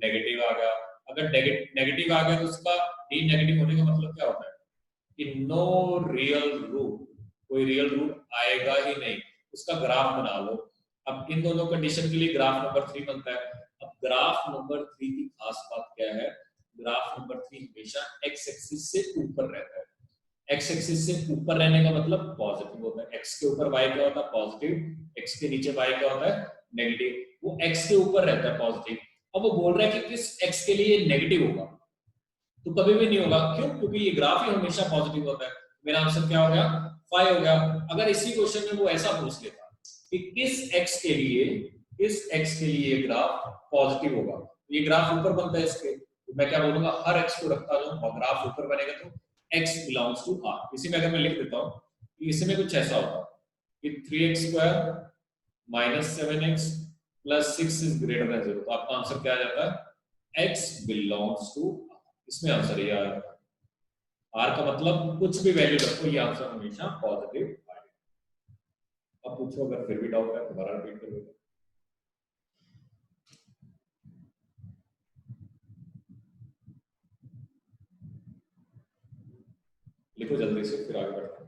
नेगेटिव आ गया। अगर नेगेटिव आ गया तो उसका डी नेगेटिव होने का मतलब क्या होता है कि नो रियल रूट, कोई रियल रूट आएगा ही नहीं। उसका ग्राफ बना लो। अब इन दोनों कंडीशन के लिए ग्राफ नंबर 3 बनता है। अब ग्राफ नंबर 3 की खास बात क्या है, ग्राफ नंबर 3 हमेशा एक्स एक्सिस से ऊपर रहता है। एक्स एक्सिस से ऊपर रहने का मतलब पॉजिटिव होता है। एक्स के ऊपर वाई क्या होता है, पॉजिटिव। एक्स के नीचे वाई क्या होता है, नेगेटिव। वो एक्स के ऊपर रहता है, पॉजिटिव। अब वो बोल रहा है कि किस एक्स के लिए नेगेटिव होगा, तो कभी भी नहीं होगा। क्यों? क्योंकि ये ग्राफ ही हमेशा पॉजिटिव होता है। मेरा आंसर क्या हो गया, 5 हो गया। अगर इसी क्वेश्चन में वो ऐसा पूछ लेता कि किस एक्स के लिए ग्राफ पॉजिटिव होगा, ये ग्राफ ऊपर बनता है इसके, तो मैं क्या बोलूंगा, हर एक्स को रखता जाऊं और ग्राफ ऊपर बनेगा तो एक्स बिलोंग्स टू आर। इसी में अगर मैं लिख देता हूं कि इसमें कुछ ऐसा होता कि 3x square minus 7x plus 6 is greater than 0, तो आपका आंसर क्या आ जाता है, x बिलोंग्स टू। इसमें आंसर ये आएगा। आर का मतलब कुछ भी वैल्यू रखो, ये आंसर हमेशा पॉजिटिव आएगा। अब पूछो, अगर फिर भी डाउट है दोबारा रिपीट कर दो। लिखो जल्दी से, फिर आगे बढ़ते हैं।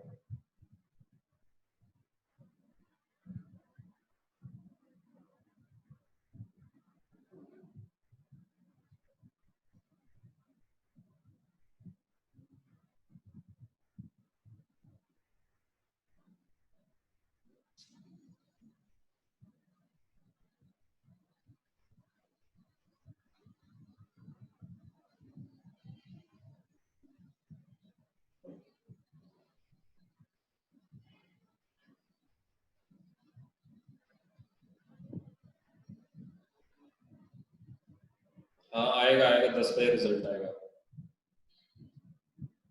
हाँ आएगा आएगा, 10 बजे रिजल्ट आएगा,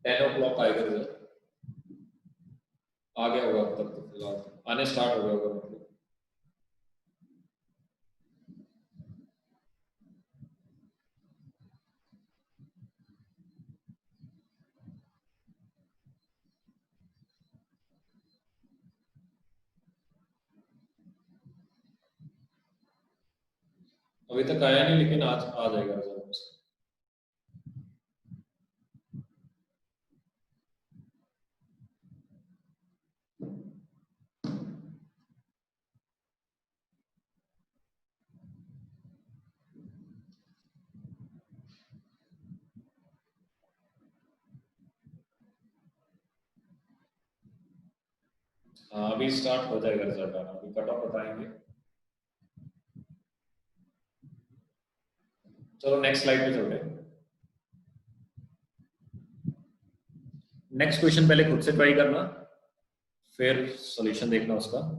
10 o'clock आएगा रिजल्ट। आ गया होगा अब तक तो, फिलहाल आने स्टार्ट हो गया होगा मतलब। अभी तक आया नहीं, लेकिन आज आ जाएगा रिजल्ट। हाँ अभी स्टार्ट हो जाएगा रिजल्ट आना, अभी कट ऑफ बताएंगे। चलो नेक्स्ट स्लाइड पे चलते हैं। नेक्स्ट क्वेश्चन पहले खुद से ट्राई करना, फिर सॉल्यूशन देखना उसका।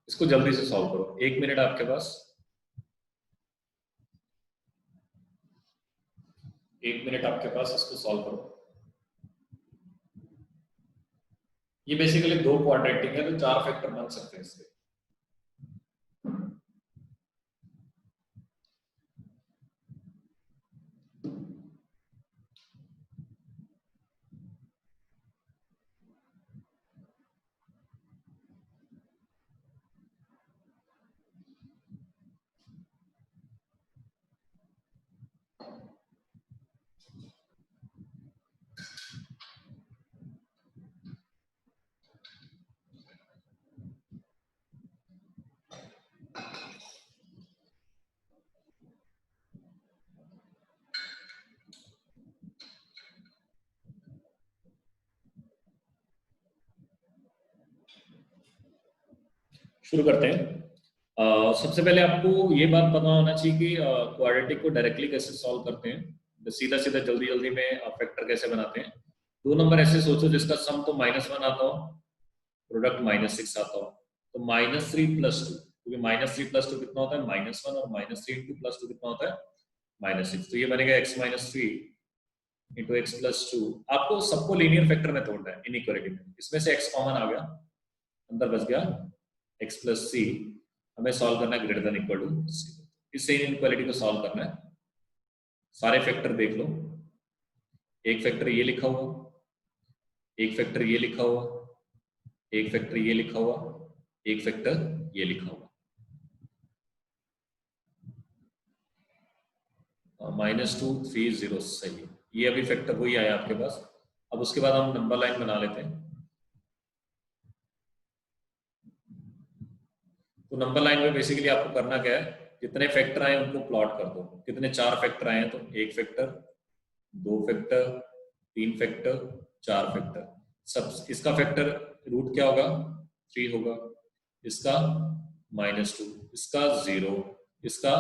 इसको जल्दी से सॉल्व करो, 1 मिनट आपके पास, 1 मिनट आपके पास, इसको सॉल्व करो। ये बेसिकली दो क्वाड्रेटिक है तो 4 फैक्टर बन सकते हैं इससे। शुरू करते हैं। सबसे पहले आपको ये बात पता होना चाहिए कि क्वाड्रेटिक को डायरेक्टली कैसे सॉल्व करते हैं, सीधा सीधा जल्दी जल्दी में फैक्टर कैसे बनाते हैं। दो नंबर ऐसे सोचो जिसका सम तो -1 आता हो, प्रोडक्ट -6 आता हो, तो -3 + 2, क्योंकि -3 + 2 कितना होता है -1, और -3 × +2 कितना होता है -6, तो ये बनेगा x - 3 × x + 2। आपको सबको लीनियर फैक्टर में तोड़ना है इनइक्वालिटी में, इसमें से x कॉमन आ गया, अंदर बच गया x + c, हमें सॉल्व करना है ग्रेटर देन इक्वल टू 0। इससे इनइक्वालिटी को सॉल्व करना है। सारे फैक्टर देख लो, एक फैक्टर ये लिखा हुआ, एक फैक्टर ये लिखा हुआ, एक फैक्टर ये लिखा हुआ, एक फैक्टर ये लिखा हुआ, -2 3 0 सही है। ये अभी फैक्टर वही आया आपके पास। अब उसके बाद हम नंबर लाइन बना लेते हैं। तो नंबर लाइन में बेसिकली आपको करना क्या है, जितने फैक्टर आए उनको प्लॉट कर दो। कितने 4 फैक्टर आए हैं, तो 1 फैक्टर, 2 फैक्टर, 3 फैक्टर, 4 फैक्टर। सब इसका फैक्टर रूट क्या होगा 3 होगा, इसका -2, इसका 0, इसका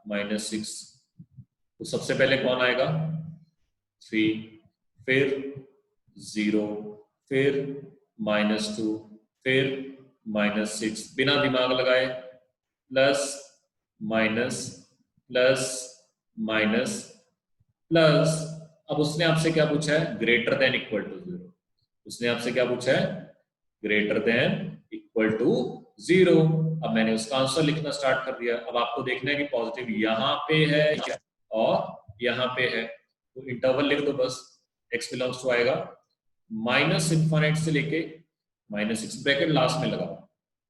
-6। तो सबसे पहले कौन आएगा 3, फिर 0, फिर -2, फिर -6, बिना दिमाग लगाए plus minus plus minus plus. अब उसने आपसे क्या पूछा है, ग्रेटर देन इक्वल टू 0। उसने आपसे क्या पूछा है, ग्रेटर देन इक्वल टू 0। अब मैंने उसका आंसर लिखना स्टार्ट कर दिया। अब आपको देखना है कि पॉजिटिव यहाँ पे है और यहाँ पे है, तो इंटरवल लिख दो बस। x बिलोंग्स टू आएगा -∞ से लेके -6, ब्रैकेट लास्ट में लगाओ,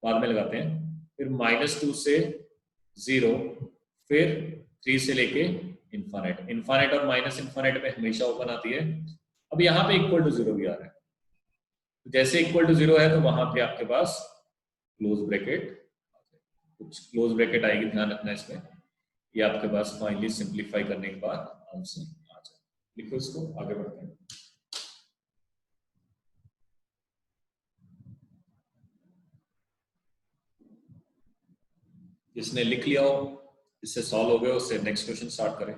बाद में लगाते हैं। फिर -2 से 0, फिर 3 से लेके इन्फानेट। इन्फानेट और -∞ में हमेशा ओपन आती है। अब यहाँ पे इक्वल टू 0 भी आ रहा है, जैसे इक्वल टू 0 है तो वहां पे आपके पास क्लोज ब्रैकेट, कुछ क्लोज ब्रैकेट आएगी, ध्यान रखना इसमें। ये आपके पास फाइनली सिंप्लीफाई करने के बाद आंसर आ जाए। लिखो इसको, आगे बढ़ते हैं। जिसने लिख लिया हो, इससे सॉल्व हो गए, उससे नेक्स्ट क्वेश्चन स्टार्ट करें।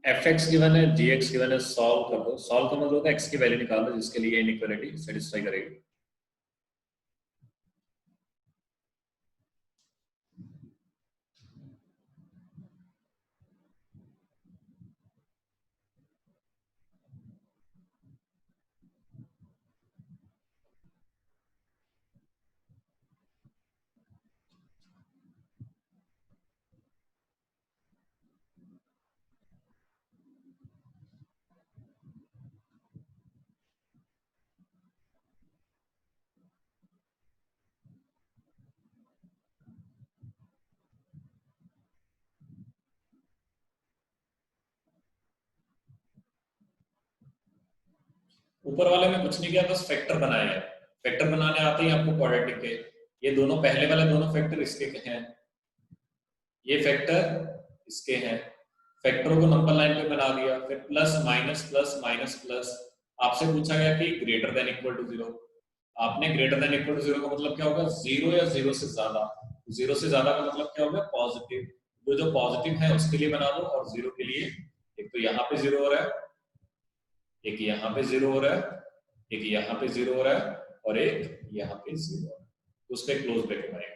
fx गिवन है, gx गिवन है, सॉल्व कर दो। सॉल्व का मतलब होता है x की वैल्यू निकाल दो जिसके लिए इनइक्वालिटी सेटिस्फाई करेगी। ऊपर वाले में कुछ नहीं किया, बस फैक्टर बनाया है। फैक्टर बनाने आते ही आपको क्वाड्रेटिक के, ये दोनों पहले वाले दोनों फैक्टर इसके हैं, ये फैक्टर इसके हैं। फैक्टरों को नंबर लाइन पे बना दिया, फिर plus minus plus minus plus. आपसे पूछा गया कि greater than equal to zero, आपने greater than equal to zero का मतलब क्या होगा, जीरो या जीरो से ज्यादा, जीरो से ज्यादा का मतलब क्या होगा, पॉजिटिव, जो पॉजिटिव है उसके लिए बना दो, और जीरो के लिए एक तो यहाँ पे जीरो हो रहा है, एक यहाँ पे जीरो हो रहा है, एक यहाँ पे जीरो हो रहा है, और एक यहाँ पे जीरो हो रहा है, तो उस पर क्लोज ब्रैकेट आएगा।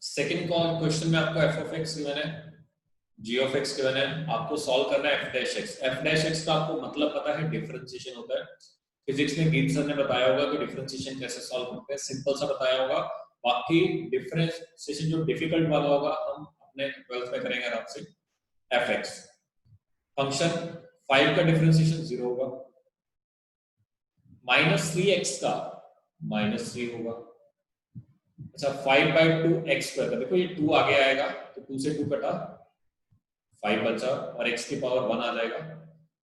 सेकंड क्वेश्चन में आपको एफ ऑफ एक्स गिवन है, जी ऑफ एक्स गिवन है, आपको सॉल्व करना है F dash x. F dash x का आपको मतलब पता है, डिफरेंशिएशन होता है। फिजिक्स में गीत सर ने बताया होगा कि डिफरेंशिएशन कैसे सॉल्व करते हैं, सिंपल सा बताया होगा। बाकी डिफरेंशिएशन जो डिफिकल्ट वाला होगा हम अपने 12th में करेंगे आराम से। एफ एक्स फंक्शन 5 का डिफरेंशिएशन 0 होगा, -3x का -3 होगा। अच्छा 5/2x² का, देखो ये 2 आगे आएगा तो 2 से 2 कटा, 5 बचा और x की पावर 1 आ जाएगा,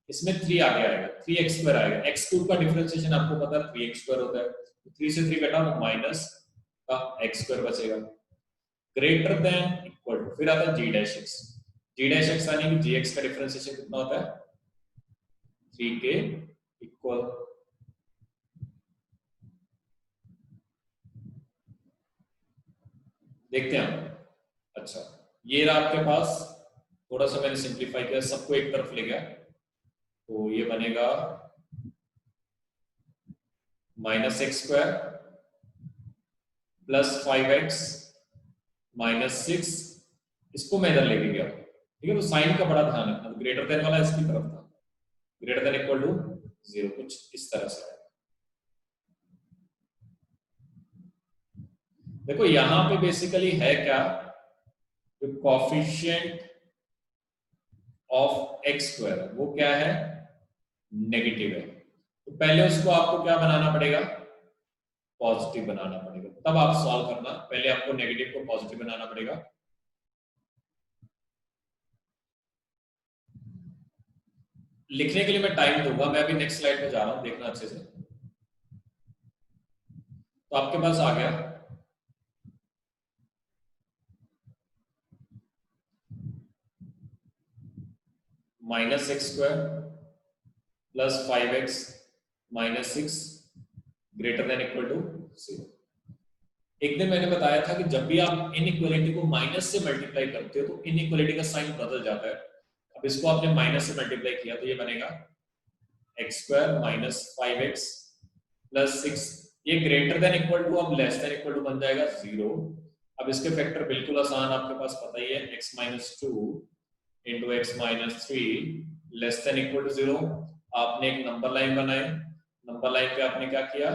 इसमें 3 आगे आएगा, 3x² आएगा। x³ का डिफरेंशिएशन आपको पता है 3x² होता है, तो 3 से 3 कटा तो माइनस का x² बचेगा। ग्रेटर देन इक्वल टू, फिर आता है g dash x। g dash x यानी कि gx का डिफरेंशिएशन कितना होता है, 3 के इक्वल। देखते हैं हम। अच्छा ये रहा आपके पास, थोड़ा सा मैंने सिंप्लीफाई किया, सबको एक तरफ ले गया, तो ये बनेगा -x² +5x -6, इसको मैं इधर लेके गया, ठीक है। तो साइन का बड़ा ध्यान रखना, ग्रेटर देन वाला इसकी तरफ था, ग्रेटर देन इक्वल टू 0, कुछ इस तरह से। देखो यहां पे बेसिकली है क्या, कोफिशिएंट ऑफ x² वो क्या है, नेगेटिव है, तो पहले उसको आपको क्या बनाना पड़ेगा, पॉजिटिव बनाना पड़ेगा, तब आप सॉल्व करना। पहले आपको नेगेटिव को पॉजिटिव बनाना पड़ेगा। लिखने के लिए मैं टाइम दूंगा, मैं अभी नेक्स्ट स्लाइड पे जा रहा हूं, देखना अच्छे से। तो आपके पास आ गया -x² +5x -6 greater than equal to 0। एक दिन मैंने बताया था कि जब भी आप इनइक्वालिटी को माइनस से मल्टीप्लाई करते हो तो इनइक्वालिटी का साइन बदल जाता है। अब इसको आपने माइनस से मल्टीप्लाई किया तो ये बनेगा x² -5x +6, ये ग्रेटर देन इक्वल टू अब लेस देन इक्वल टू बन जाएगा 0। अब इसके फैक्टर बिल्कुल आसान, आपके पास पता ही है, x-2 into x-3 less than equal to 0। आपने एक नंबर लाइन बनाई, नंबर लाइन पे आपने क्या किया,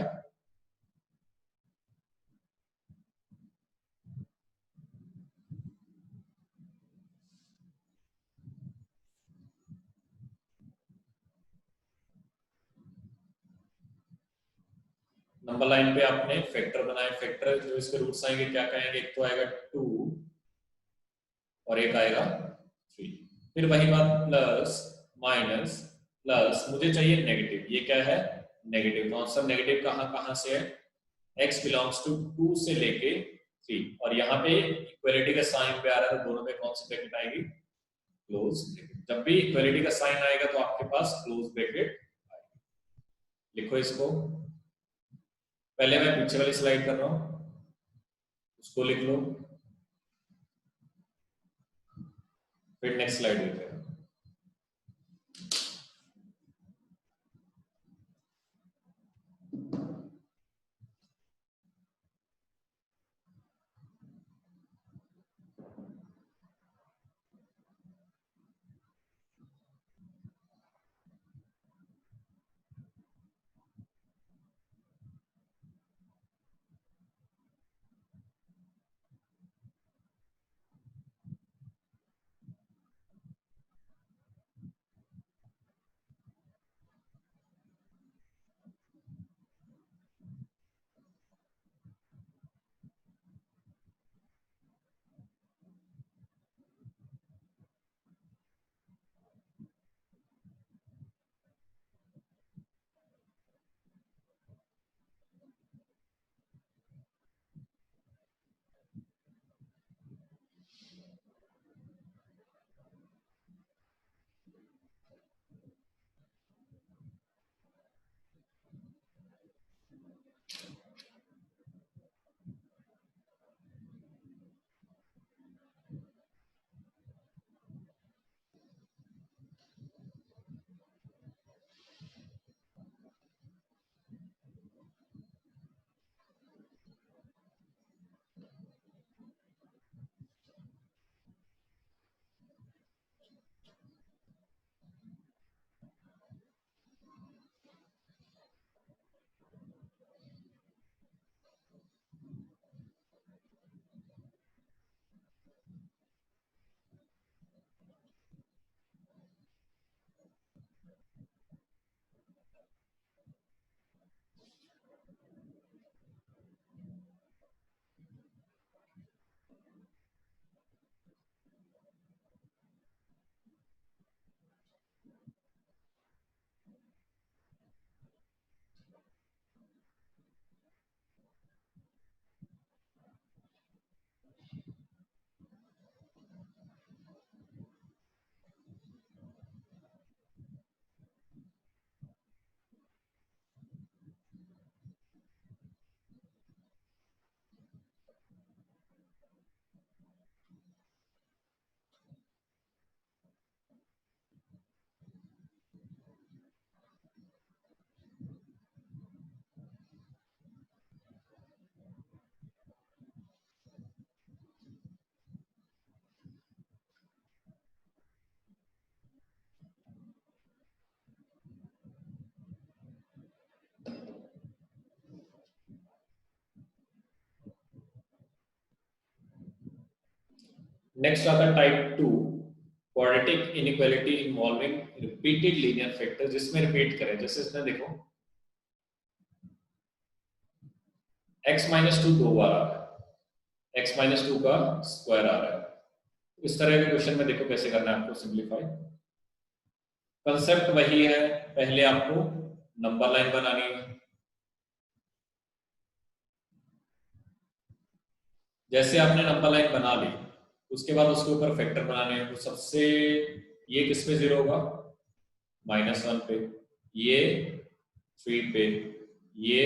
नंबर लाइन पे आपने फैक्टर बनाए, फैक्टर जो इसके रूट्स आएंगे क्या कहेंगे, एक तो आएगा 2 और एक आएगा 3, फिर वही बात प्लस माइनस प्लस, मुझे चाहिए नेगेटिव, ये क्या है, नेगेटिव। तो आंसर नेगेटिव कहां कहां से है, x बिलोंग्स टू 2 से लेके 3, और यहाँ पे इक्वलिटी का साइन पे आ रहा है, तो दोनों में कौन सी ब्रैकेट आएगी, क्लोज ब्रैकेट। जब भी इक्वलिटी का साइन आएगा तो आपके पास क्लोज ब्रैकेट आएगी। लिखो इसको, पहले मैं पीछे वाली स्लाइड कर रहा हूं, उसको लिख लो, फिर नेक्स्ट स्लाइड देखते हैं। नेक्स्ट आता है type 2, quadratic inequality involving repeated linear factor, जिसमें रिपीट करें। जैसे इसमें देखो x माइनस टू 2 बार आ रहा है, x माइनस टू का स्क्वायर आ रहा है। इस तरह के क्वेश्चन में देखो कैसे करना है आपको सिंप्लीफाई। कंसेप्ट वही है, पहले आपको नंबर लाइन बनानी है। जैसे आपने नंबर लाइन बना ली, उसके बाद उसके ऊपर फैक्टर बनाने हैं। तो सबसे ये किस पे जीरो होगा, -1 पे, ये 3 पे, ये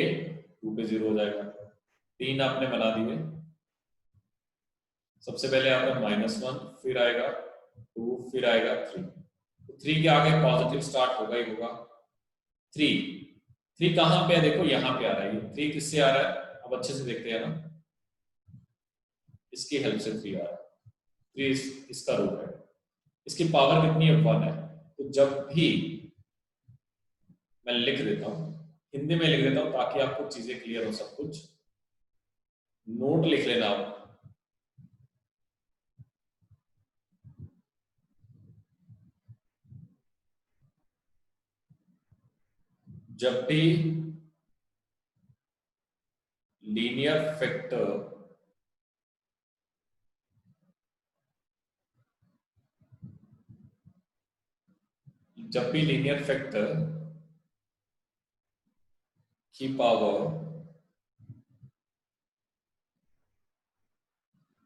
2 पे जीरो हो जाएगा। 3 आपने बना दिए। सबसे पहले आता है -1, फिर आएगा 2, फिर आएगा 3। तो 3 के आगे पॉजिटिव स्टार्ट होगा ही होगा। 3 कहाँ पे है, देखो यहाँ पे आ रहा है। 3 किससे आ रहा है, अब अच्छे से देखते हैं ना, इसकी हेल्प से 3 आ रहा है। 3 इसका रूट है, इसकी पावर कितनी है, 1 है। तो जब भी मैं लिख देता हूँ, हिंदी में लिख देता हूँ ताकि आपको चीजें क्लियर हो, सब कुछ नोट लिख लेना आप। जब भी लीनियर फैक्टर जब भी लीनियर फैक्टर की पावर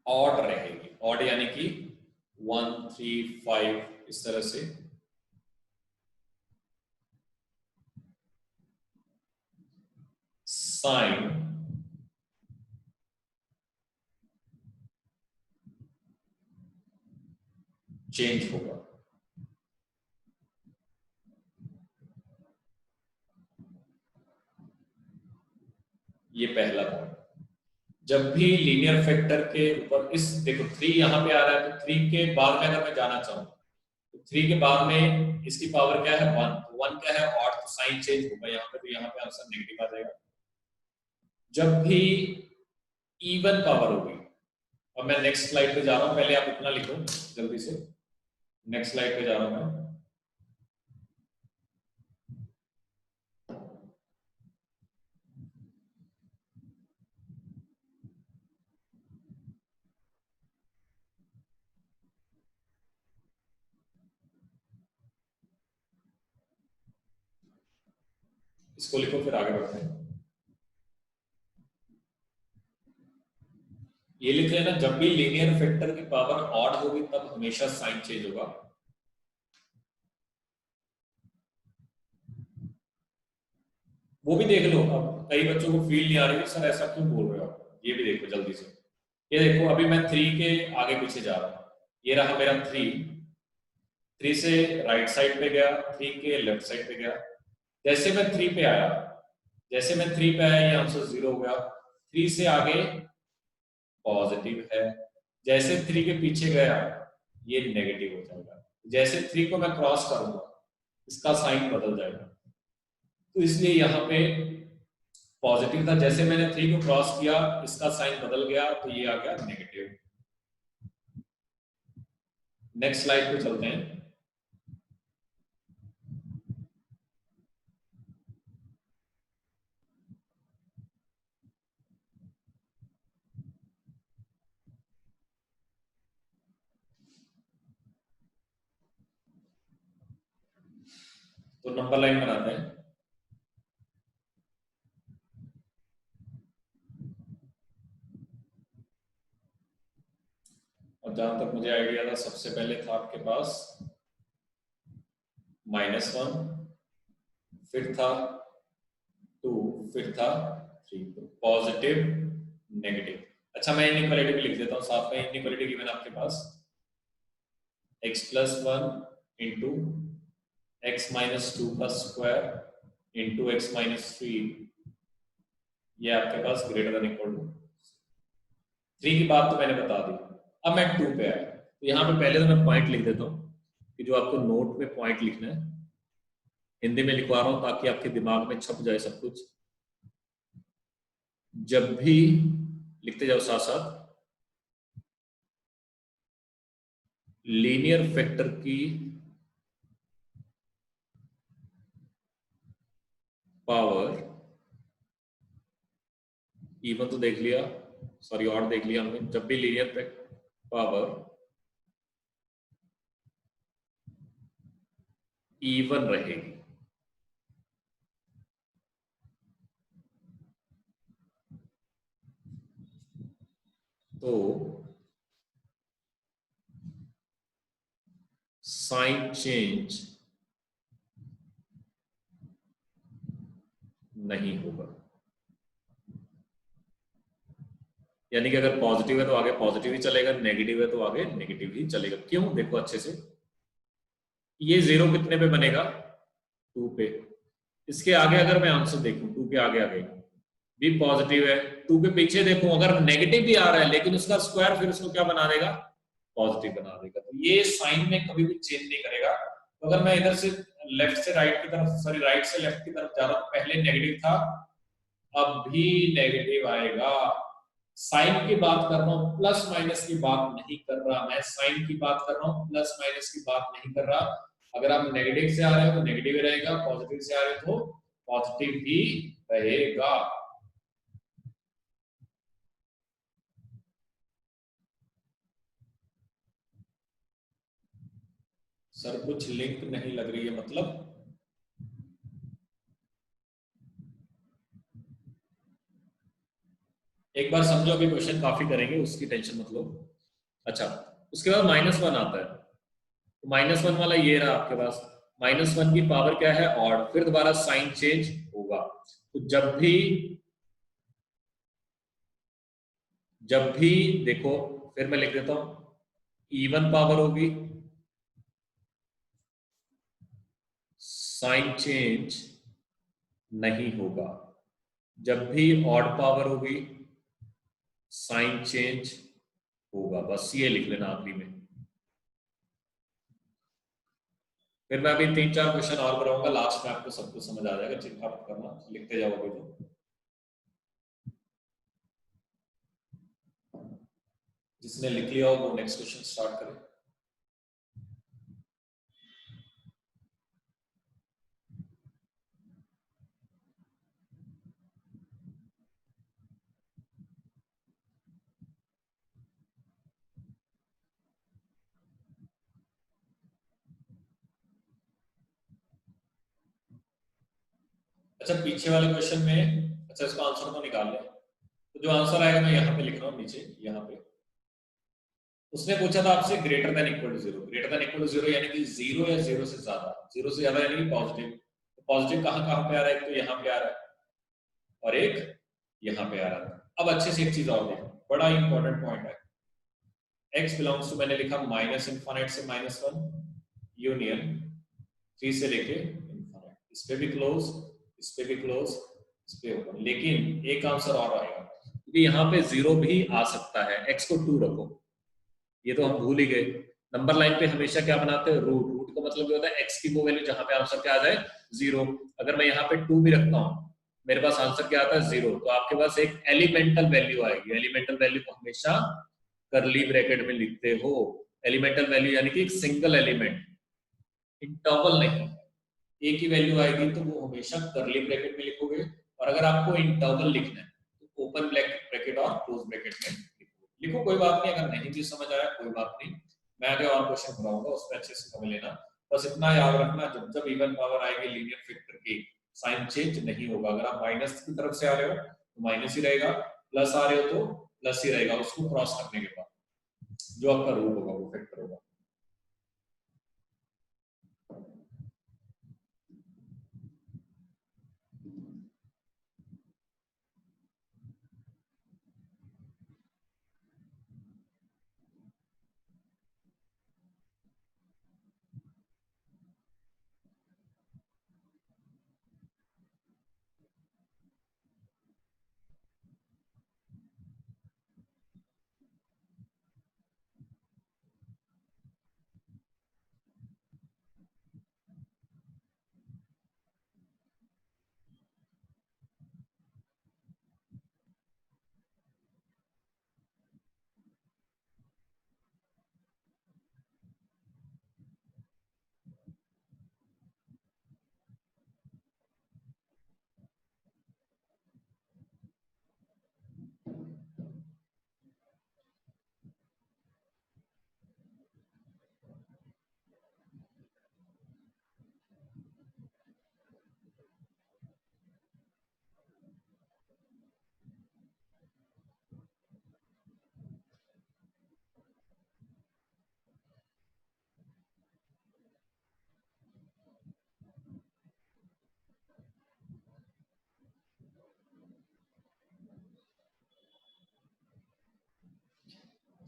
ऑड रहेगी, ऑड यानी कि 1, 3, 5 इस तरह से, साइन चेंज होगा। ये पहला पॉइंट। जब भी लीनियर फैक्टर के ऊपर इस देखो 3 यहाँ पे आ रहा है, तो 3 के बाद में अगर मैं जाना चाहूँ तो 3 के बाद में इसकी पावर क्या है, 1। तो 1 क्या है, ऑड, तो साइन चेंज होगा यहाँ पे, तो यहाँ पे आंसर नेगेटिव आ जाएगा। जब भी इवन पावर होगी, अब मैं नेक्स्ट स्लाइड पे जा रहा हूँ, पहले आप इतना लिखो जल्दी से, नेक्स्ट स्लाइड पे जा रहा हूँ मैं। इसको लिखो, फिर आगे बढ़ते हैं। ये लिख लेना, जब भी लीनियर फैक्टर की पावर ऑड होगी तब हमेशा साइन चेंज होगा। वो भी देख लो, अब कई बच्चों को फील नहीं आ रही है, सर ऐसा क्यों बोल रहे हो आप, ये भी देखो जल्दी से। ये देखो, अभी मैं 3 के आगे पीछे जा रहा हूँ, ये रहा मेरा 3 से राइट साइड पे गया, 3 के लेफ्ट साइड पे गया। जैसे मैं 3 पे आया, जैसे मैं 3 पे आया, ये आंसर 0 हो गया। 3 से आगे पॉजिटिव है, जैसे 3 के पीछे गया ये नेगेटिव हो जाएगा। जैसे 3 को मैं क्रॉस करूंगा इसका साइन बदल जाएगा, तो इसलिए यहाँ पे पॉजिटिव था, जैसे मैंने 3 को क्रॉस किया इसका साइन बदल गया, तो ये आ गया नेगेटिव। नेक्स्ट स्लाइड पे चलते हैं। तो नंबर लाइन बनाते हैं। और जहां तक मुझे आइडिया था, सबसे पहले था आपके पास -1, फिर था 2, फिर था 3, तो पॉजिटिव नेगेटिव। अच्छा, मैं इनइक्वालिटी भी लिख देता हूँ साथ में। इनइक्वालिटी गिवन आपके पास x+1 इंटू x-2 का स्क्वायर इंटू x-3, ये आपके पास ग्रेटर देन इक्वल टू 3 की बात तो मैंने बता दी। अब मैं 2 पे आया, तो यहाँ पे पहले तो मैं पॉइंट लिख देता हूँ कि जो आपको नोट में पॉइंट लिखना है, हिंदी में लिखवा रहा हूँ ताकि आपके दिमाग में छप जाए सब कुछ। जब भी लिखते जाओ साथ साथ, लीनियर फैक्टर की पावर, इवन तो देख लिया, सॉरी और देख लिया हमने, जब भी लीनियर पावर इवन रहेगी तो साइन चेंज नहीं होगा। यानी कि अगर पॉजिटिव है तो आगे पॉजिटिव ही चलेगा, नेगेटिव है तो आगे नेगेटिव ही चलेगा। क्यों? देखो अच्छे से, ये जीरो कितने पे बनेगा? 2 पे। इसके आगे अगर मैं आंसर देखूं, 2 के आगे आगे भी पॉजिटिव है, 2 के पीछे देखूं अगर नेगेटिव भी आ रहा है लेकिन उसका स्क्वायर फिर उसको क्या बना देगा? पॉजिटिव बना देगा। तो ये साइन में कभी भी चेंज नहीं करेगा। तो अगर मैं इधर से लेफ्ट से राइट की तरफ, सॉरी राइट से लेफ्ट की तरफ जा रहा हूं, पहले नेगेटिव था अब भी नेगेटिव आएगा। साइन की बात कर रहा हूं, प्लस माइनस की बात नहीं कर रहा, मैं साइन की बात कर रहा हूं, प्लस माइनस की बात नहीं कर रहा। अगर आप नेगेटिव से आ रहे हो तो नेगेटिव ही रहेगा, पॉजिटिव से आ रहे हो तो पॉजिटिव ही रहेगा। सर कुछ लिंक नहीं लग रही है मतलब? एक बार समझो, अभी क्वेश्चन काफी करेंगे, उसकी टेंशन मत लो। अच्छा, उसके बाद -1 आता है, तो -1 वाला ये रहा आपके पास। -1 की पावर क्या है? ऑड। फिर दोबारा साइन चेंज होगा। तो जब भी देखो, फिर मैं लिख देता हूं, इवन पावर होगी साइन चेंज नहीं होगा, जब भी ऑड पावर होगी साइन चेंज होगा। बस ये लिख लेना आखिरी में। फिर मैं अभी 3-4 क्वेश्चन और कराऊंगा, लास्ट में आपको सब कुछ समझ आ जाएगा, चिंता मत करना, लिखते जाओ अभी तो। जिसने लिख लिया हो वो नेक्स्ट क्वेश्चन स्टार्ट करें। अच्छा, पीछे वाले क्वेश्चन में, अच्छा इसका आंसर तो निकाल लें। तो जो आंसर आएगा मैं यहाँ पे लिख रहा हूँ नीचे, यहाँ पे। उसने पूछा था आपसे greater than equal to zero. Greater than equal to zero यानी कि जीरो या जीरो से ज्यादा। जीरो से ज्यादा यानी कि पॉजिटिव। तो पॉजिटिव कहाँ कहाँ पे आ रहा है? एक तो यहाँ पे आ रहा है और एक यहाँ पे आ रहा है। अब अच्छे से एक चीज और देखो, बड़ा इंपॉर्टेंट पॉइंट है। x बिलोंग्स टू, मैंने लिखा -∞ से -1 यूनियन 3 से लेके इन्फिनिट। इस पे भी क्लोज, इस पे भी क्लोज, इस पे ओपन। लेकिन एक आंसर और आएगा, क्योंकि यहाँ पे जीरो भी आ सकता है। x को 2 रखो, ये तो हम भूल ही गए। नंबर लाइन पे हमेशा क्या बनाते हैं? रूट। रूट का मतलब क्या होता है? x की वो वैल्यू जहां पे आंसर क्या आ जाए, जीरो। अगर मैं यहाँ पे 2 भी रखता हूँ, मेरे पास आंसर क्या आता है? जीरो। तो आपके पास एक एलिमेंटल वैल्यू आएगी। एलिमेंटल वैल्यू को हमेशा करली ब्रैकेट में लिखते हो। एलिमेंटल वैल्यू यानी कि एक सिंगल एलिमेंट, इंटरवल नहीं। एक ही वैल्यू आएगी तो वो हमेशा करली ब्रैकेट में लिखोगे। और अगर आपको इंटरवल लिखना है तो ओपन ब्रैकेट और क्लोज ब्रैकेट में लिखो। कोई बात नहीं, अगर नहीं भी समझ आया कोई बात नहीं, मैं आगे और क्वेश्चन बनाऊंगा, उसमें अच्छे से समझ लेना। बस इतना याद रखना, जब जब इवन पावर आएगी लीनियर फैक्टर की, साइन चेंज नहीं होगा। अगर आप माइनस की तरफ से आ रहे हो तो माइनस ही रहेगा, प्लस आ रहे हो तो प्लस ही रहेगा, उसको क्रॉस करने के बाद जो आपका रूट होगा वो फैक्टर होगा।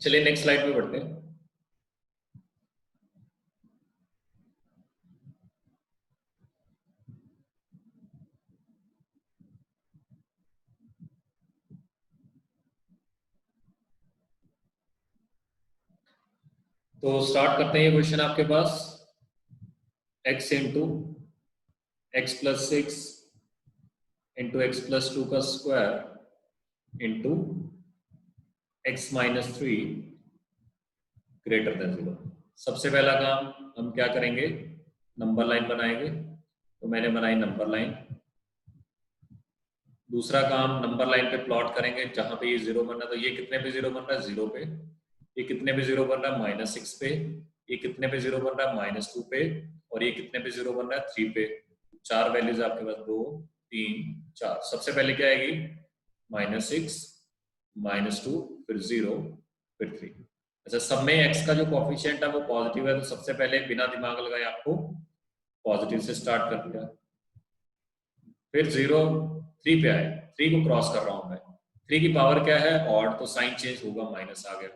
चलिए नेक्स्ट स्लाइड पे बढ़ते हैं। तो स्टार्ट करते हैं। ये क्वेश्चन आपके पास x into x plus 6 into x plus 2 का square into x minus 3 greater than 0। सबसे पहला काम हम क्या करेंगे, नंबर लाइन बनाएंगे। तो मैंने बनाई नंबर लाइन। दूसरा काम, नंबर लाइन पे प्लॉट करेंगे जहां पे ये 0 बन रहा है। तो ये कितने पे 0 बन रहा है, 0 पे। ये कितने पे 0 बन रहा है, -6 पे। ये कितने पे 0 बन रहा है, -2 पे। और ये कितने पे 0 बन रहा है, 3 पे। 4 वैल्यूज आपके पास, 2 3 4। सबसे पहले क्या आएगी, -6 -2 फिर 0 फिर 3। अच्छा, सब में x का जो कोफिशिएंट है वो पॉजिटिव है, तो सबसे पहले बिना दिमाग लगाए आपको पॉजिटिव से स्टार्ट कर दिया। फिर 0 3 पे आए, 3 को क्रॉस कर रहा हूं मैं। 3 की पावर क्या है, ऑड, तो साइन चेंज होगा, माइनस आ गया।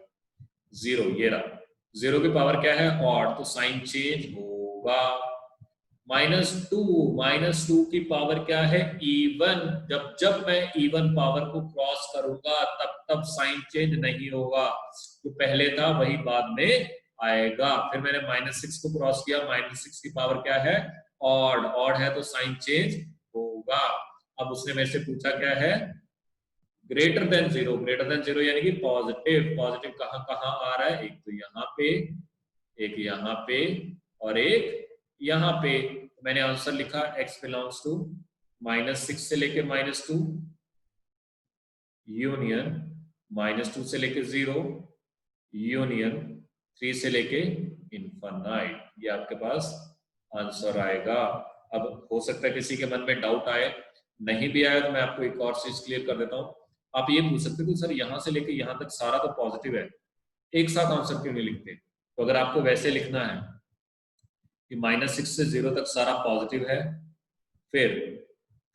0 ये रहा। 0 की पावर क्या है, ऑड, तो साइन चेंज होगा। -2 की पावर क्या है, इवन। जब जब मैं इवन पावर को क्रॉस करूंगा तब तब साइन चेंज नहीं होगा। जो पहले था वही बाद में आएगा। फिर मैंने -6 को क्रॉस किया, -6 की पावर क्या है, ऑड, ऑड है तो साइन चेंज होगा। अब उसने मेरे से पूछा क्या है, ग्रेटर देन 0। ग्रेटर देन 0 यानी कि पॉजिटिव। पॉजिटिव कहां कहां आ रहा है, एक तो यहाँ पे, एक यहाँ पे, और एक यहाँ पे। मैंने आंसर लिखा x बिलोंग्स टू -6 से लेके -2 यूनियन -2 से लेके 0 यूनियन 3 से लेके इनफाइनाइट। ये आपके पास आंसर आएगा। अब हो सकता है किसी के मन में डाउट आए, नहीं भी आया तो मैं आपको एक और चीज क्लियर कर देता हूँ। आप ये पूछ सकते हो सर यहाँ से लेके यहाँ तक सारा तो पॉजिटिव है, एक साथ आंसर क्यों नहीं लिखते। तो अगर आपको वैसे लिखना है कि -6 से 0 तक सारा पॉजिटिव है, फिर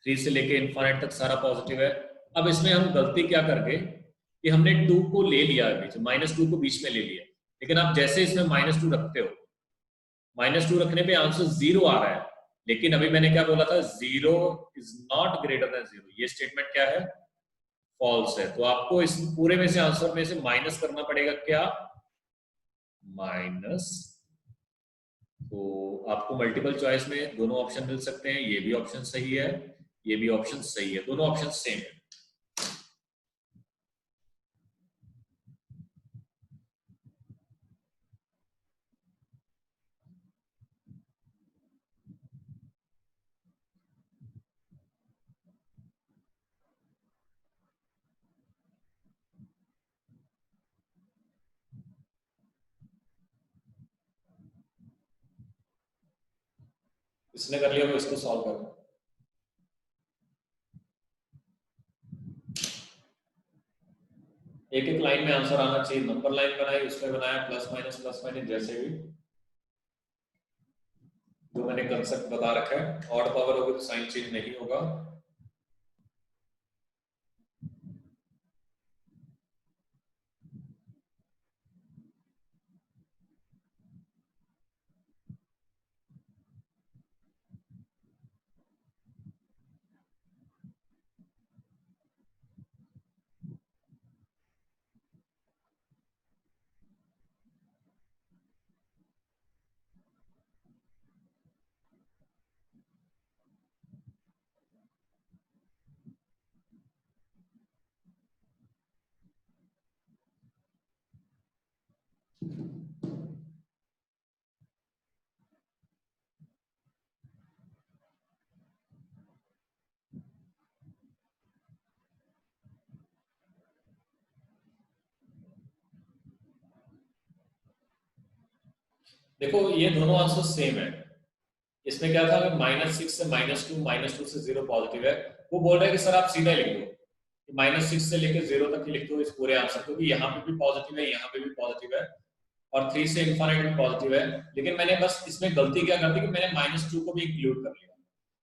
3 से लेके इनफाइनाइट तक सारा पॉजिटिव है। अब इसमें हम गलती क्या करके कि हमने 2 को ले लिया, -2 को बीच में ले लिया। लेकिन आप जैसे इसमें -2 रखते हो, -2 रखने पे आंसर 0 आ रहा है। लेकिन अभी मैंने क्या बोला था, 0 इज नॉट ग्रेटर देन 0। ये स्टेटमेंट क्या है, फॉल्स है। तो आपको इस पूरे में से आंसर में से माइनस करना पड़ेगा, क्या, माइनस। तो आपको मल्टीपल चॉइस में दोनों ऑप्शन मिल सकते हैं। ये भी ऑप्शन सही है, ये भी ऑप्शन सही है, दोनों ऑप्शन सेम है। इसने कर लिया वो इसको सॉल्व करना। एक एक लाइन में आंसर आना चाहिए। नंबर लाइन बनाई, उसमें बनाया प्लस माइनस जैसे भी जो मैंने कंसेप्ट बता रखा है। ऑड पावर होगी तो साइन चेंज नहीं होगा। देखो ये दोनों आंसर सेम है। इसमें क्या था, -6 से -2 से 0 पॉजिटिव है। वो बोल रहा है कि सर आप सीधा लिख दो, -6 से लेके 0 तक ही लिख दो इस पूरे आंसर को, क्योंकि यहाँ पे भी पॉजिटिव है, यहाँ पे भी पॉजिटिव है, और 3 से इनफाइनाइट भी पॉजिटिव है। लेकिन मैंने बस इसमें गलती क्या कर दी कि मैंने -2 को भी इंक्लूड कर लिया।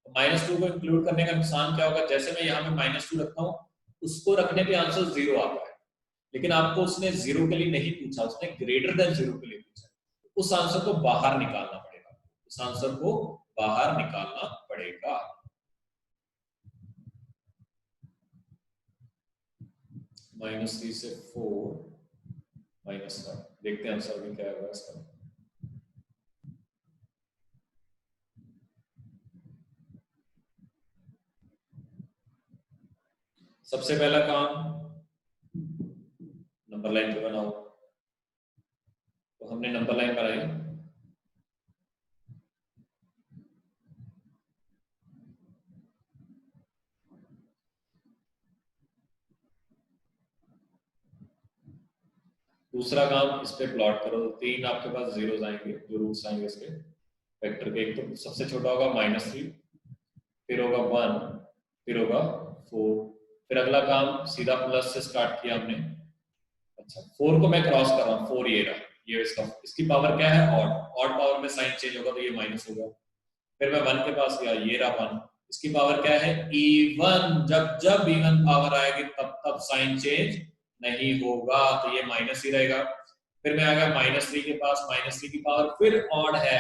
तो -2 को इंक्लूड करने का नुकसान क्या होगा, जैसे मैं यहाँ पे -2 रखता हूँ, उसको रखने पे आंसर 0 आता है। लेकिन आपको उसने 0 के लिए नहीं पूछा, उसने ग्रेटर देन 0 के लिए पूछा। उस आंसर को बाहर निकालना पड़ेगा, उस आंसर को बाहर निकालना पड़ेगा। -3 से 4 -1, देखते हैं आंसर भी क्या होगा इसका। सबसे पहला काम नंबर लाइन पे बनाओ, तो हमने नंबर लाइन बनाई। दूसरा काम इस पे प्लॉट करो, 3 आपके पास जीरोस आएंगे, जो रूट्स आएंगे इसके वेक्टर के। एक तो सबसे छोटा होगा -3, फिर होगा 1, फिर होगा 4, फिर अगला काम सीधा प्लस से स्टार्ट किया हमने। अच्छा, 4 को मैं क्रॉस कर रहा हूँ, 4 ये रहा, ये इसका, इसकी पावर क्या है, ऑड, ऑड पावर में साइन चेंज होगा तो ये माइनस होगा। फिर मैं 1 के पास गया, ये रहा 1, इसकी पावर क्या है, इवन, जब जब इवन पावर आएगी तब तब साइन चेंज नहीं होगा, तो ये माइनस ही रहेगा। फिर मैं आ गया -3 के पास, -3 की पावर फिर ऑड है,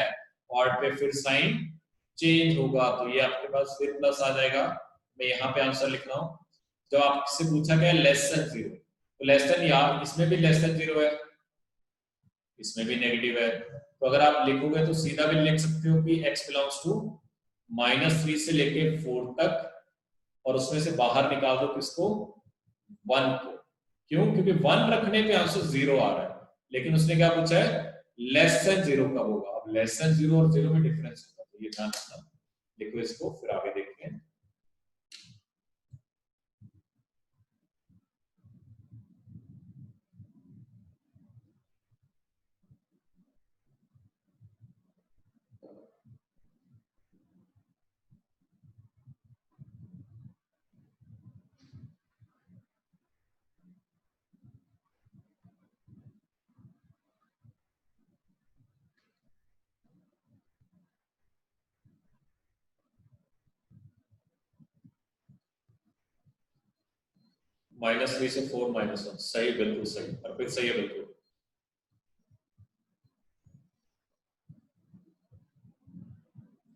ऑड पे फिर साइन चेंज होगा, तो ये आपके पास फिर प्लस आ जाएगा। मैं यहाँ पे आंसर लिख रहा हूँ। जब आपसे पूछा गया लेस देन 0, तो लेस देन, यार इसमें भी लेस देन 0 है, इसमें भी नेगेटिव है, तो अगर आप लिखोगे तो सीधा भी लिख सकते हो कि x बिलोंग्स टू -3 से लेके 4 तक, और उसमें से बाहर निकाल दो किसको, 1 को। क्यों? क्योंकि 1 रखने पे आंसर 0 आ रहा है, लेकिन उसने क्या पूछा है, लेस देन 0 कब होगा। अब लेस देन 0 और 0 में डिफरेंस होगा, तो ये ध्यान रखना। लिखो इसको, फिर आगे देखते हैं। -3 से 4 -1, सही, बिल्कुल सही, परफेक्ट सही है, बिल्कुल।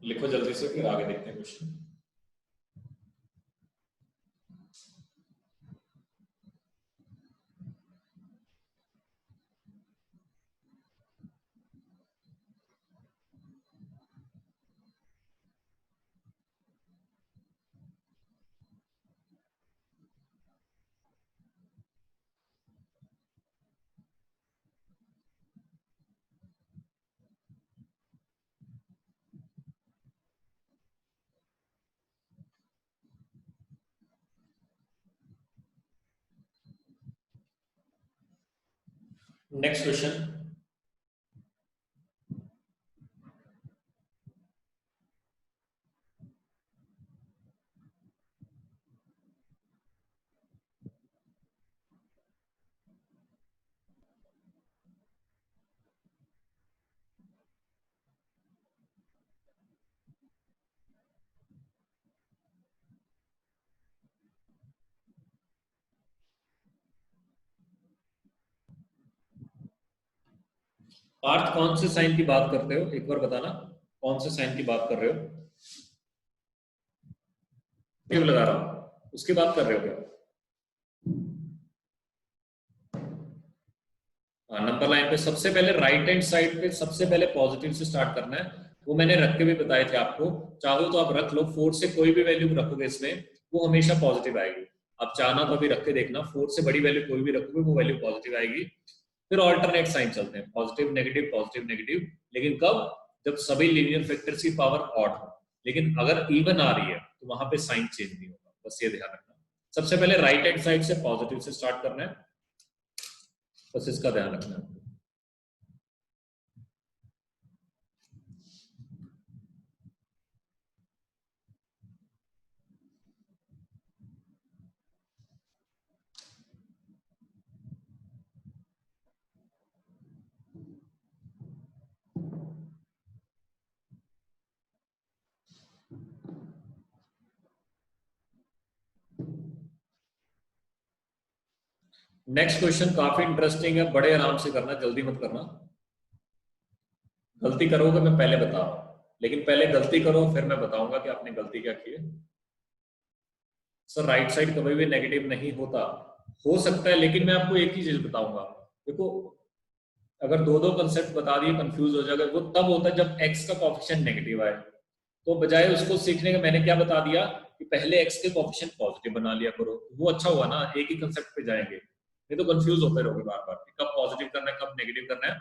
लिखो जल्दी से, फिर आगे देखते हैं क्वेश्चन। Next question. पार्थ, कौन से साइन की बात करते हो, एक बार बताना, कौन से साइन की बात कर रहे हो। क्यों लगा रहा हूं, उसकी बात कर रहे हो क्या। नंबर लाइन पे सबसे पहले राइट हैंड साइड पे सबसे पहले पॉजिटिव से स्टार्ट करना है, वो मैंने रख के भी बताए थे आपको। चाहो तो आप रख लो, 4 से कोई भी वैल्यू रखोगे इसमें वो हमेशा पॉजिटिव आएगी। आप चाहना तो अभी रख के देखना, 4 से बड़ी वैल्यू कोई भी रखोगे वो वैल्यू पॉजिटिव आएगी। फिर ऑल्टरनेट साइन चलते हैं, पॉजिटिव नेगेटिव पॉजिटिव नेगेटिव, लेकिन कब, जब सभी लीनियर फैक्टर्स की पावर ऑड हो। लेकिन अगर इवन आ रही है तो वहां पे साइन चेंज नहीं होगा, बस ये ध्यान रखना। सबसे पहले राइट हैंड साइड से पॉजिटिव से स्टार्ट करना है, बस इसका ध्यान रखना है। नेक्स्ट क्वेश्चन काफी इंटरेस्टिंग है, बड़े आराम से करना, जल्दी मत करना। गलती करोगे मैं पहले बता रहा हूं, लेकिन पहले गलती करो फिर मैं बताऊंगा कि आपने गलती क्या की है। सर राइट साइड कभी भी नेगेटिव नहीं होता, हो सकता है, लेकिन मैं आपको एक ही चीज बताऊंगा। देखो, अगर दो दो कंसेप्ट बता दिए कंफ्यूज हो जाएगा। वो तब होता है जब एक्स का कोएफिशिएंट नेगेटिव आए। तो बजाय उसको सीखने का मैंने क्या बता दिया कि पहले एक्स के कोएफिशिएंट पॉजिटिव बना लिया करो। वो अच्छा हुआ ना, एक ही कंसेप्ट पे जाएंगे, नहीं तो कंफ्यूज होते रहोगे बार बार कब पॉजिटिव करना है कब नेगेटिव करना है।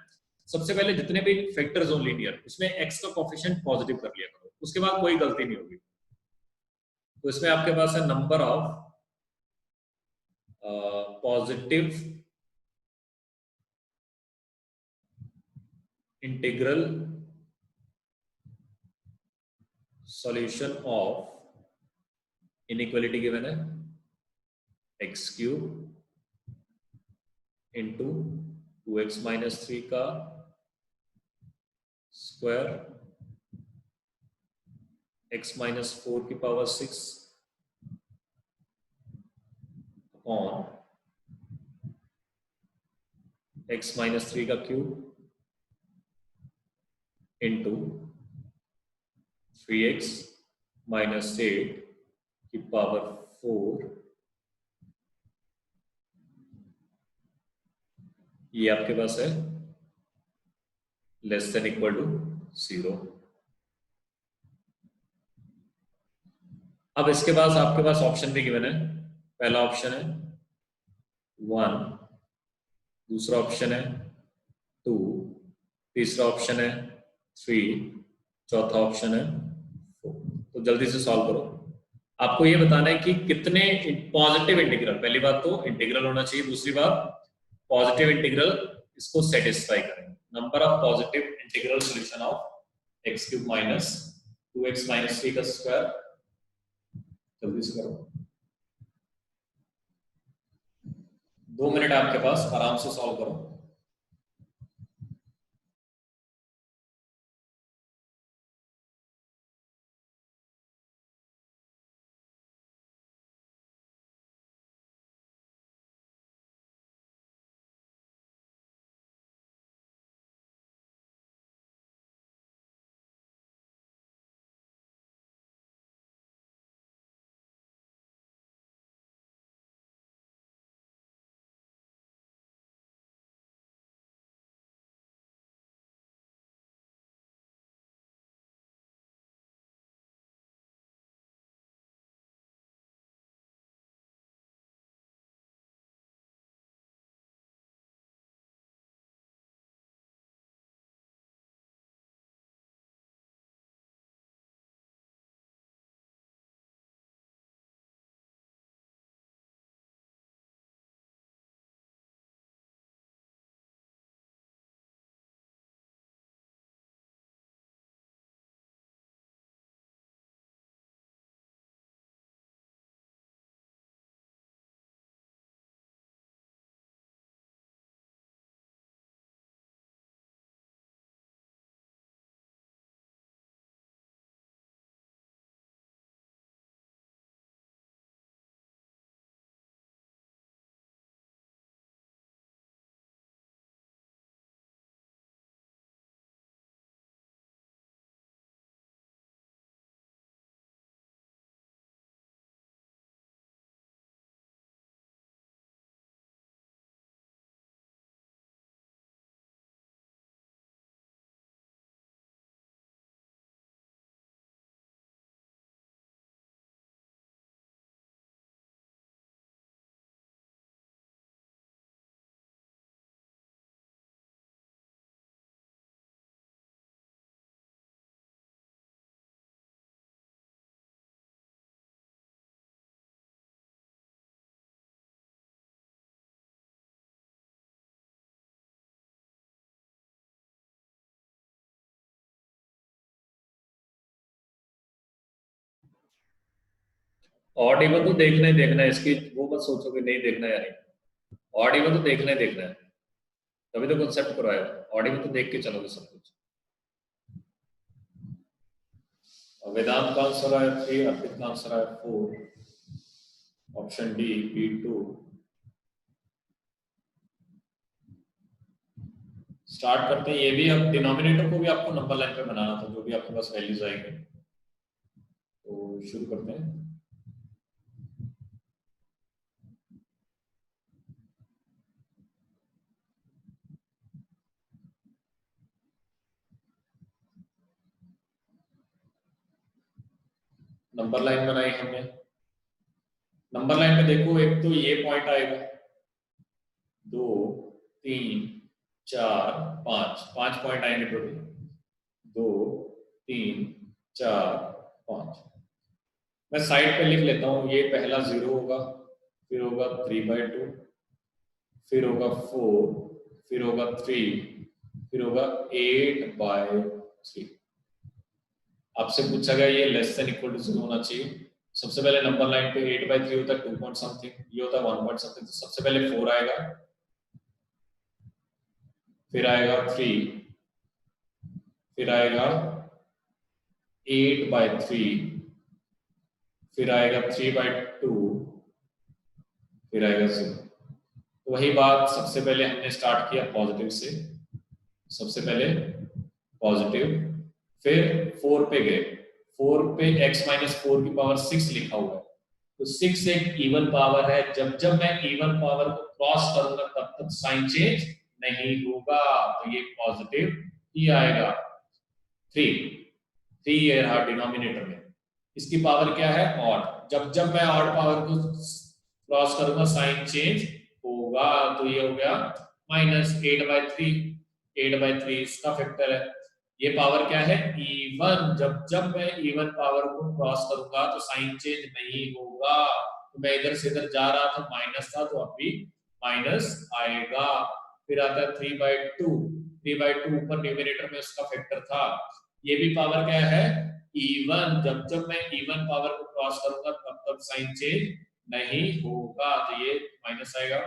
सबसे पहले जितने भी फैक्टर्स हो लीनियर, उसमें एक्स का कोएफिशिएंट पॉजिटिव कर लिया करो, उसके बाद कोई गलती नहीं होगी। तो इसमें आपके पास है number of positive integral solution of inequality given है एक्स क्यूब इंटू 2x-3 का स्क्वायर x-4 की पावर 6 अपॉन x-3 का क्यूब इंटू 3x-8 की पावर 4, ये आपके पास है लेस देन इक्वल टू 0। अब इसके बाद आपके पास ऑप्शन भी गिवन है। पहला ऑप्शन है 1, दूसरा ऑप्शन है 2, तीसरा ऑप्शन है 3, चौथा ऑप्शन है 4। तो जल्दी से सॉल्व करो। आपको ये बताना है कि कितने पॉजिटिव इंटीग्रल, पहली बात तो इंटीग्रल होना चाहिए, दूसरी बात पॉजिटिव इंटीग्रल इसको सेटिस्फाई करेंगे। Number of positive integral solution of x cube minus 2x-3 का स्क्वायर, जल्दी से करो, 2 मिनट आपके पास, आराम से सॉल्व करो। ऑड इवन तो देखना ही देखना है, इसकी वो मत सोचो कि नहीं देखना है या नहीं। ऑड इवन तो देखना ही देखना है, तभी तो कंसेप्ट करवाया। ऑड इवन तो देख के चलोगे सब कुछ। वेदांत का आंसर है 3, अर्पित का आंसर है 4, ऑप्शन डी B2 स्टार्ट करते हैं। ये भी अब डिनोमिनेटर को भी आपको नंबर लाइन पे बनाना था, जो भी आपके पास वैल्यूज आएंगे। तो शुरू करते हैं। नंबर लाइन बनाई हमने। नंबर लाइन में देखो, एक तो ये पॉइंट आएगा, 2 3 4 5, 5 पॉइंट आएंगे टोटल। 2 3 4 5। मैं साइड पे लिख लेता हूँ। ये पहला 0 होगा, फिर होगा 3/2, फिर होगा 4, फिर होगा 3, फिर होगा 8/3। आपसे पूछा गया ये लेस देन इक्वल टू 0 होना चाहिए। सबसे पहले नंबर लाइन पे 8/3 होता है 2 पॉइंट समथिंग, ये होता है 1 पॉइंट समथिंग। तो सबसे पहले 4 आएगा, फिर आएगा 3, फिर आएगा 8/3, फिर आएगा 3/2, फिर आएगा 0। तो वही बात, सबसे पहले हमने स्टार्ट किया पॉजिटिव से। सबसे पहले पॉजिटिव, फिर 4 पे गए। 4 पे x-4 की पावर 6 लिखा हुआ है, तो 6 एक इवन पावर है। जब जब मैं इवन पावर को क्रॉस करूंगा तब तक साइन चेंज नहीं होगा, तो ये पॉजिटिव ही आएगा। 3 ये रहा डिनोमिनेटर में। इसकी पावर क्या है? ऑड। जब जब मैं ऑड पावर को क्रॉस करूंगा साइन चेंज होगा, तो ये हो गया -8/3। 8/3 इसका फैक्टर है। ये पावर क्या है? इवन। जब जब मैं इवन पावर को क्रॉस करूंगा तो साइन चेंज नहीं होगा। तो मैं इधर से इधर जा रहा था, माइनस था, तो अब भी माइनस आएगा। फिर आता है 3/2। 3/2 ऊपर न्यूमरेटर में उसका फैक्टर था। ये भी पावर क्या है? इवन। जब जब मैं इवन पावर को क्रॉस करूंगा तब तक साइन चेंज नहीं होगा, तो ये माइनस आएगा।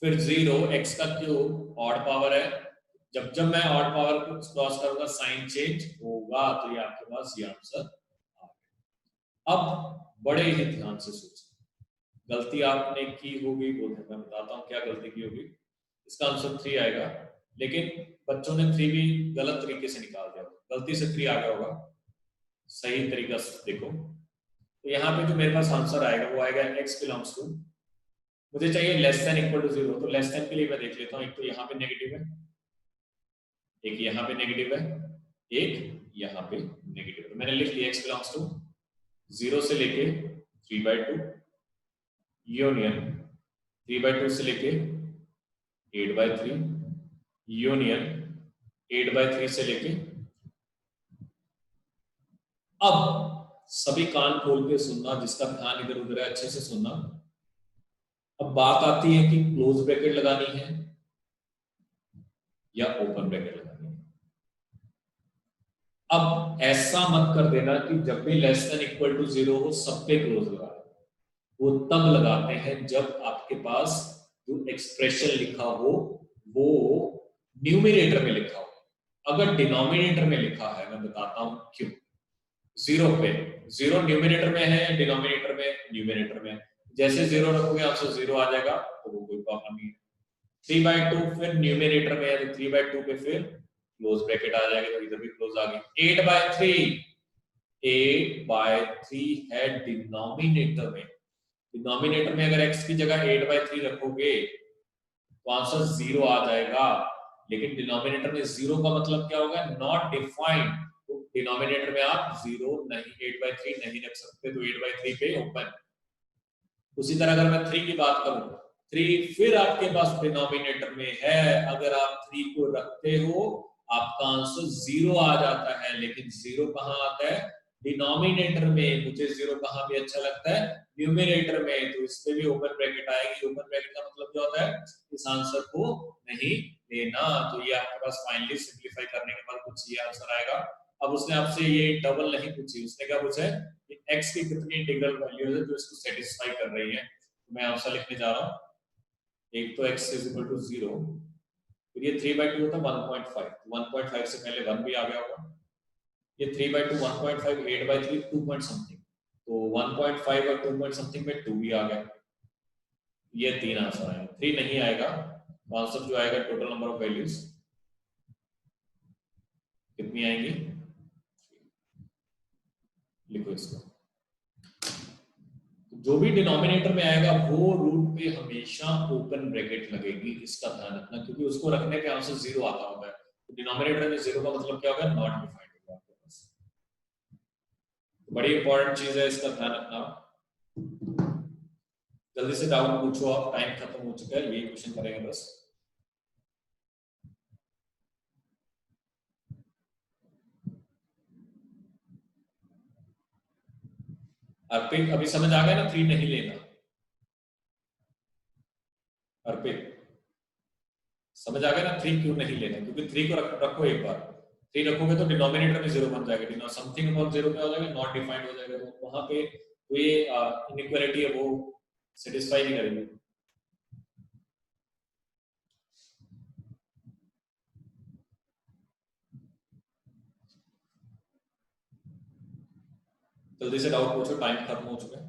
फिर 0, x का क्यूब ऑड पावर है। जब जब मैं ऑड पावर को क्रॉस करूंगा साइन चेंज होगा, तो ये आपके पास ये आंसर आ गया। अब बड़े ही ध्यान से सोचें, गलती आपने की होगी वो मैं बताता हूं क्या गलती की होगी। इसका आंसर 3 आएगा, लेकिन बच्चों ने 3 भी गलत तरीके से निकाल दिया। गलती से 3 आ गया होगा, सही तरीका से देखो। तो यहाँ पे जो मेरे पास आंसर आएगा वो आएगा x बिलोंग्स टू, मुझे चाहिए लेस देन इक्वल टू 0। तो लेस देन के लिए मैं देख लेता हूँ। एक तो यहाँ पे नेगेटिव है, एक यहाँ पे नेगेटिव है, एक यहाँ पे नेगेटिव है। मैंने लिख लिया x बिलोंग्स टू 0 से लेके 3/2 यूनियन 3/2 से लेके 8/3 यूनियन 8/3 से लेके। अब सभी कान खोल के सुनना, जिसका ध्यान इधर उधर है अच्छे से सुनना। अब बात आती है कि क्लोज ब्रैकेट लगानी है या ओपन ब्रैकेट लगानी है। अब ऐसा मत कर देना कि जब भी लेस देन इक्वल टू 0 हो सब पे क्लोज लगा। वो तब लगाते हैं जब आपके पास जो एक्सप्रेशन लिखा हो वो न्यूमरेटर में लिखा हो। अगर डिनोमिनेटर में लिखा है, मैं बताता हूं क्यों। 0 पे 0 न्यूमरेटर में है, डिनोमिनेटर में न्यूमरेटर में। जैसे 0 रखोगे आपसे 0 आ जाएगा, तो वो कोई प्रॉब्लम नहीं है। 3/2 फिर न्यूमरेटर में है, तो 3/2 पे फिर क्लोज ब्रैकेट आ जाएगा, तो इधर भी क्लोज आ गई। 8/3 8/3 है डिनोमिनेटर में। डिनोमिनेटर में अगर x की जगह 8/3 रखोगे तो आंसर 0 आ जाएगा। लेकिन डिनोमिनेटर में 0 का मतलब क्या होगा? Not defined. तो डिनोमिनेटर में आप 0 नहीं 8/3 नहीं रख सकते, तो 8/3 पे ओपन। उसी तरह अगर मैं 3 की बात करूं, 3 फिर आपके पास डिनोमिनेटर में है। अगर आप 3 को रखते हो आपका आंसर 0 आ जाता है। लेकिन 0 कहां आता है? डिनोमिनेटर में। मुझे 0 कहां भी अच्छा लगता है? न्यूमरेटर में। तो इसमें भी ओपन ब्रैकेट आएगी। ओपन ब्रैकेट का मतलब क्या होता है? इस आंसर को नहीं लेना। तो ये आपके पास फाइनली सिंपलीफाई करने के बाद कुछ ये आंसर आएगा। अब उसने आपसे ये डबल नहीं पूछी, उसने क्या पूछा है कि x की कितनी इंटीग्रल वैल्यूज है जो इसको सेटिस्फाई कर रही है। तो मैं आंसर लिखने जा रहा हूं। एक तो x इज इक्वल टू 0, फिर ये 3/2 होता है 1.5, 1.5 से पहले 1 भी आ गया होगा। ये 3/2 1.5 8/3 2 पॉइंट समथिंग, तो 1.5 और 2 पॉइंट समथिंग में 2 भी आ गया। ये 3 आंसर आएगा। 3 नहीं आएगा, आंसर जो आएगा टोटल नंबर ऑफ वैल्यूज कितनी आएंगी, लिखो इसको। जो भी डिनोमिनेटर में आएगा वो रूट पे हमेशा ओपन ब्रैकेट लगेगी, इसका ध्यान रखना, क्योंकि उसको रखने पे आंसर 0 आता होगा। तो डिनोमिनेटर में 0 का मतलब क्या होगा, नॉट डिफाइंड होगा आपके पास। बड़ी इंपॉर्टेंट चीज है, इसका ध्यान रखना। जल्दी से डाउट पूछो आप, टाइम खत्म हो चुका है, यही क्वेश्चन करेंगे बस। अर्पित अभी समझ आ गया ना, 3 नहीं लेना। अर्पित समझ आ गया ना, 3 क्यों नहीं लेना, क्योंकि 3 को रखो एक बार, 3 रखोगे तो डिनोमिनेटर में 0 बन जाएगा, समथिंग अबाउट 0 क्या हो जाएगा, नॉट डिफाइंड हो जाएगा, तो वहां पे कोई इनइक्वालिटी है वो सेटिस्फाई नहीं करेगी। जल्दी से डाउट पूछो, टाइम खत्म हो चुका है।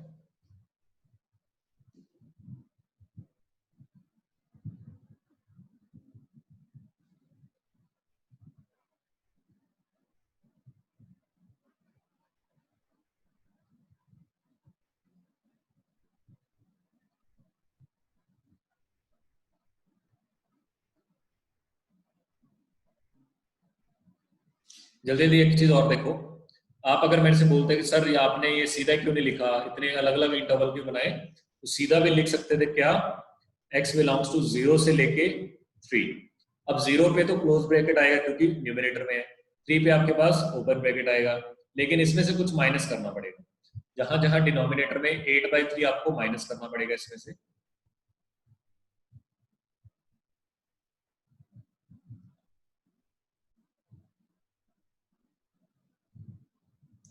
जल्दी जल्दी एक चीज और देखो, आप अगर मेरे से बोलते कि सर ये आपने ये सीधा क्यों नहीं लिखा, इतने अलग अलग इंटरवल क्यों बनाए, तो सीधा भी लिख सकते थे क्या, x बिलोंग्स टू 0 से लेके 3। अब 0 पे तो क्लोज ब्रैकेट आएगा क्योंकि न्यूमरेटर में है, 3 पे आपके पास ओपन ब्रैकेट आएगा, लेकिन इसमें से कुछ माइनस करना पड़ेगा, जहां जहां डिनोमिनेटर में 8/3 आपको माइनस करना पड़ेगा इसमें से।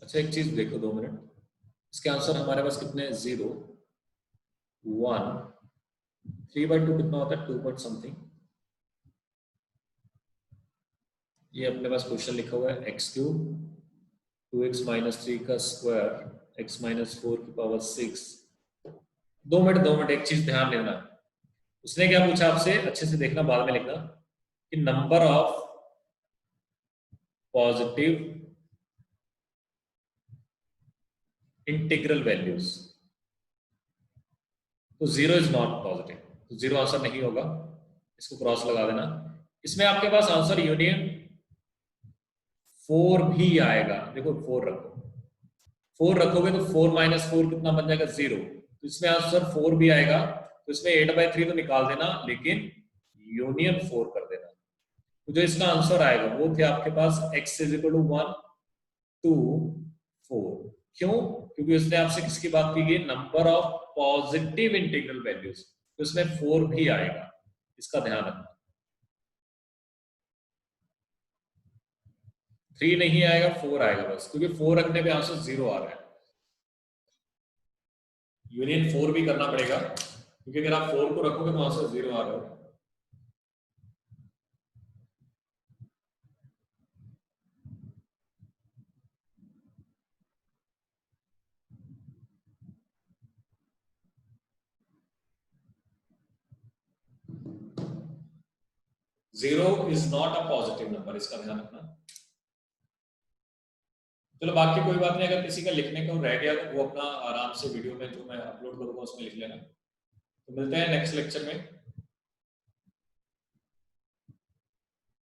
अच्छा एक चीज देखो, 2 मिनट, इसके आंसर हमारे पास कितने, 0 1 3/2 कितना होता है, 2 पॉइंट समथिंग। ये अपने पास क्वेश्चन लिखा हुआ है x³ 2x - 3 का स्क्वायर x - 4 की पावर 6। 2 मिनट एक चीज ध्यान देना, उसने क्या पूछा आपसे, अच्छे से देखना, बाद में लिखना, कि number of positive integral values, तो 0 इज नॉट पॉजिटिव, तो 0 आंसर नहीं होगा, इसको क्रॉस लगा देना। इसमें आपके पास आंसर यूनियन 4 भी आएगा, देखो 4 रखो, 4 रखोगे तो 4 - 4 कितना बन जाएगा, 0, तो इसमें आंसर 4 भी आएगा, तो इसमें 8/3 तो निकाल देना, लेकिन यूनियन 4 कर देना, तो जो इसका आंसर आएगा वो थे आपके पास x = 1 2 4। क्यों, क्योंकि उसने आपसे किसकी बात की गई, number of positive integral values, तो इसमें 4 भी आएगा, इसका ध्यान रखना। 3 नहीं आएगा, 4 आएगा बस, क्योंकि 4 रखने पे आंसर 0 आ रहा है, यूनियन 4 भी करना पड़ेगा, क्योंकि अगर आप 4 को रखोगे तो आंसर 0 आ रहा है। Zero is not a positive number, इसका ध्यान रखना। चलो बाकी कोई बात नहीं, अगर किसी का लिखने का रह गया तो वो अपना आराम से वीडियो में जो मैं अपलोड करूंगा उसमें लिख लेना। तो मिलते हैं नेक्स्ट लेक्चर में।